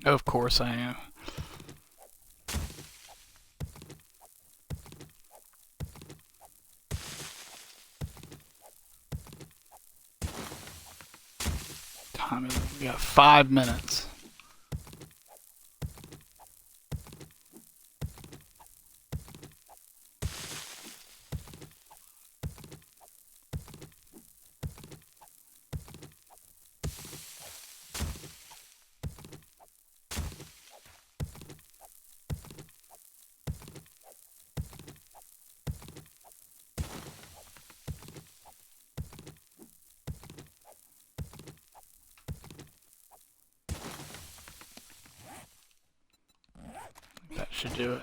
Of course I am. Time is, we got 5 minutes. That should do it.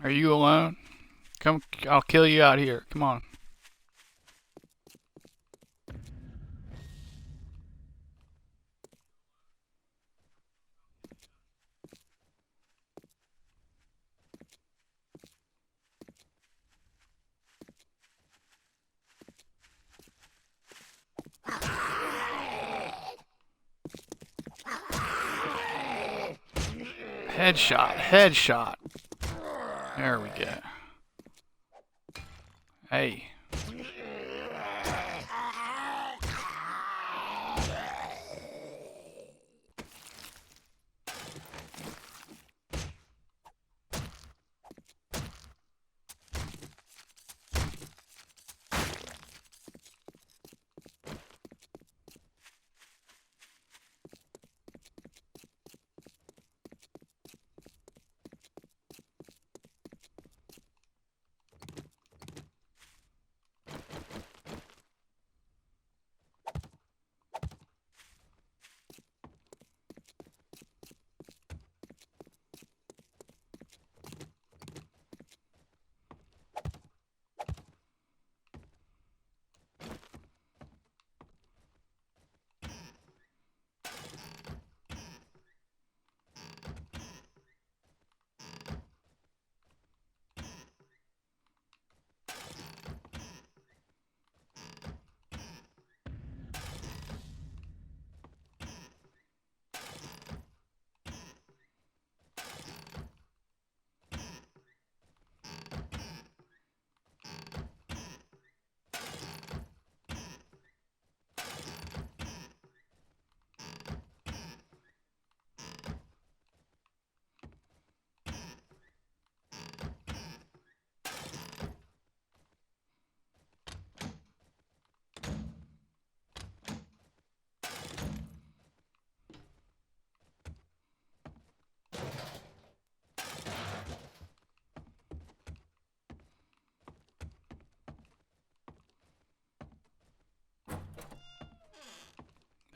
Are you alone? Come, I'll kill you out here. Come on. Headshot, headshot. There we go. Hey.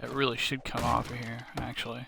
That really should come off of here, actually.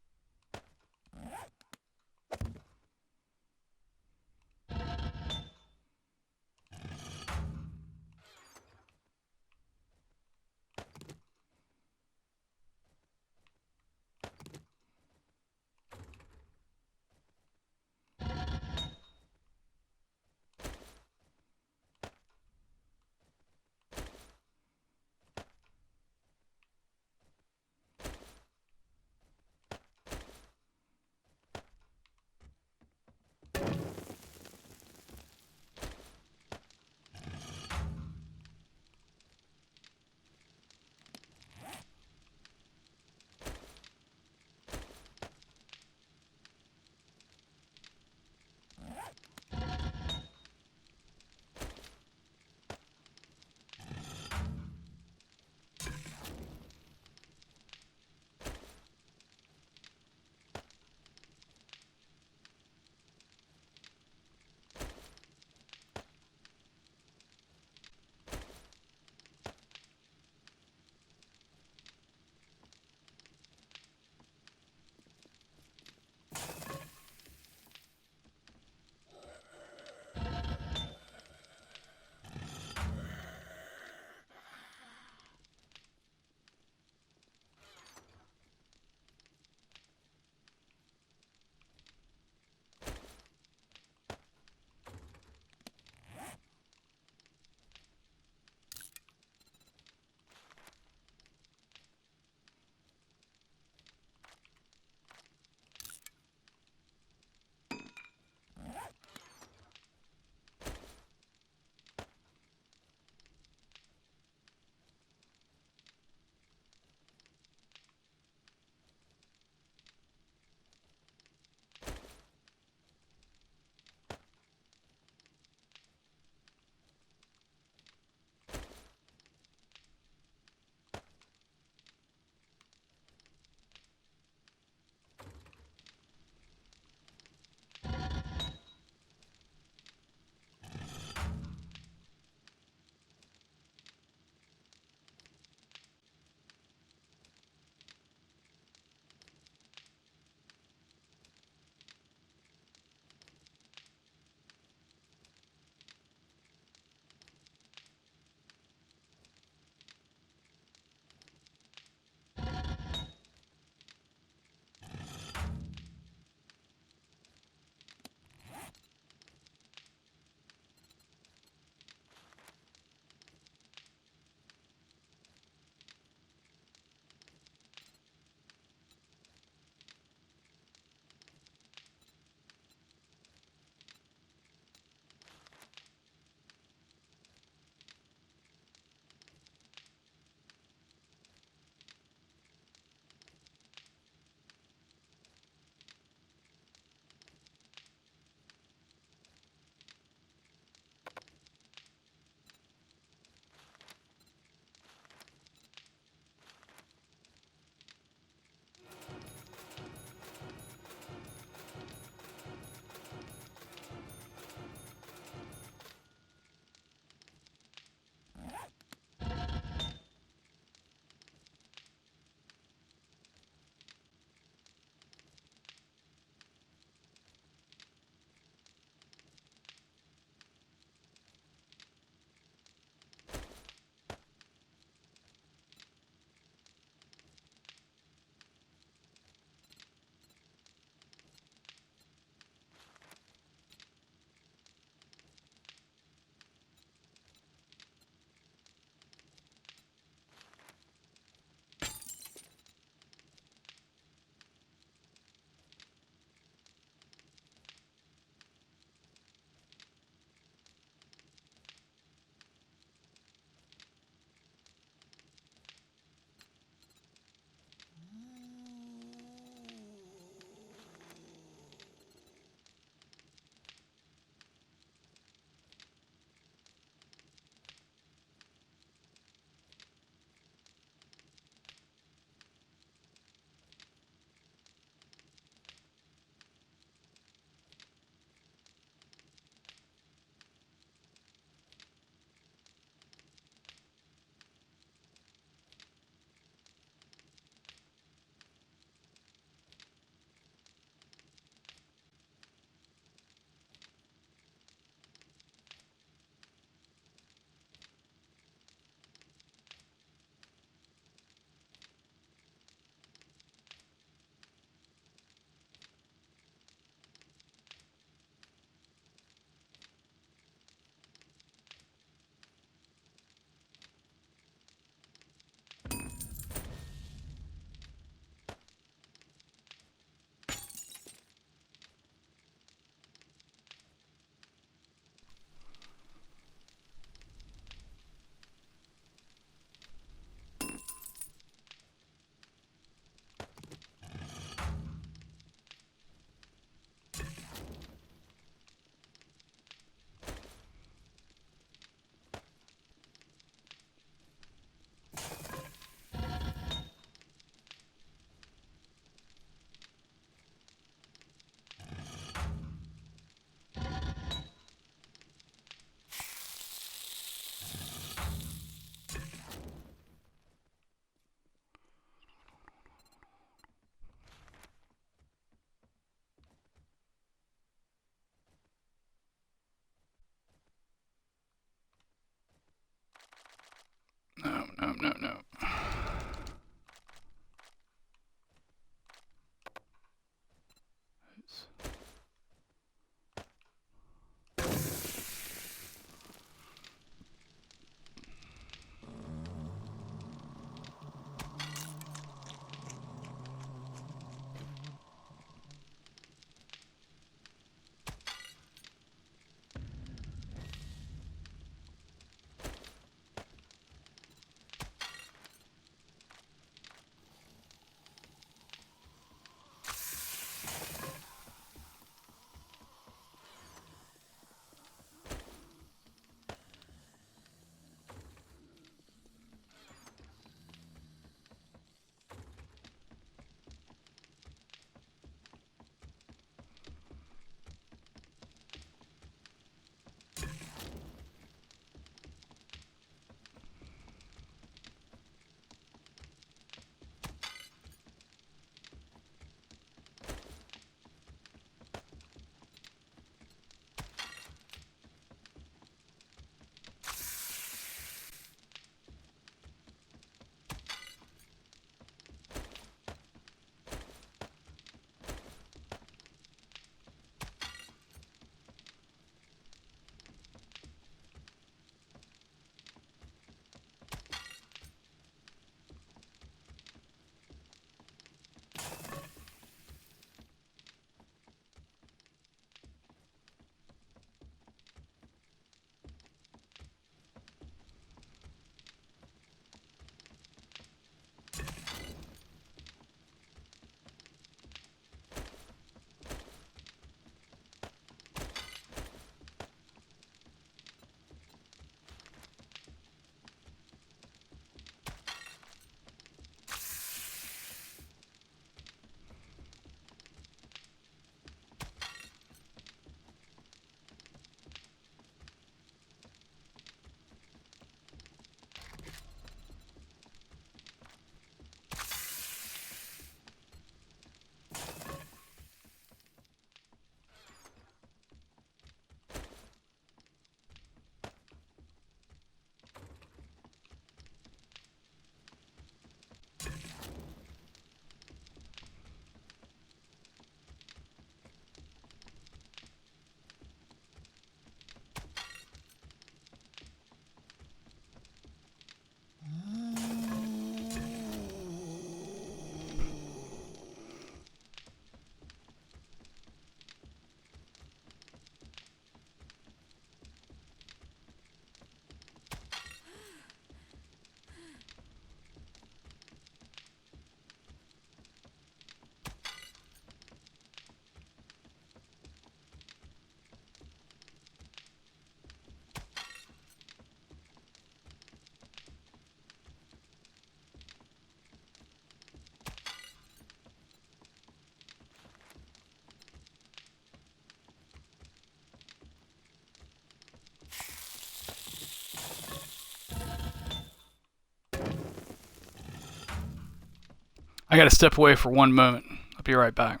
I gotta step away for one moment. I'll be right back.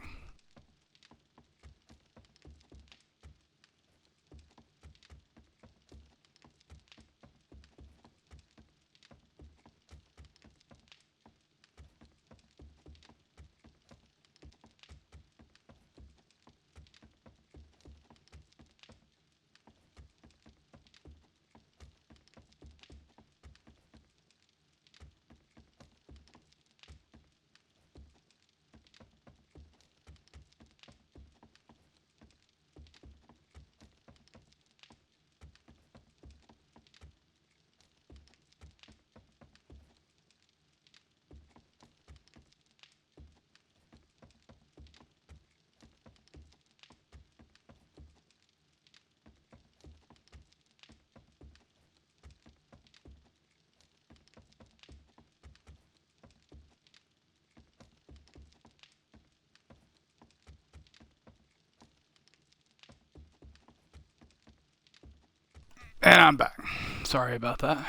And I'm back. Sorry about that.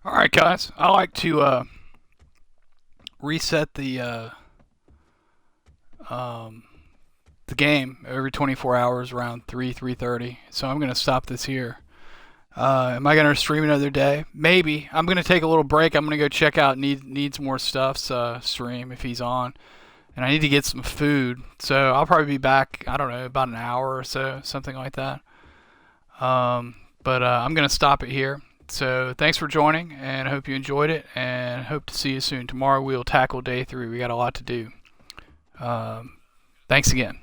All right, guys. I like to reset um, the game every 24 hours around 3:30. So I'm gonna stop this here. Am I gonna stream another day? Maybe. I'm gonna take a little break. I'm gonna go check out needs more stuff's stream if he's on, and I need to get some food. So I'll probably be back. I don't know, about an hour or so, something like that. But I'm gonna stop it here. So thanks for joining, and I hope you enjoyed it, and hope to see you soon. Tomorrow we'll tackle day 3. We got a lot to do. Thanks again.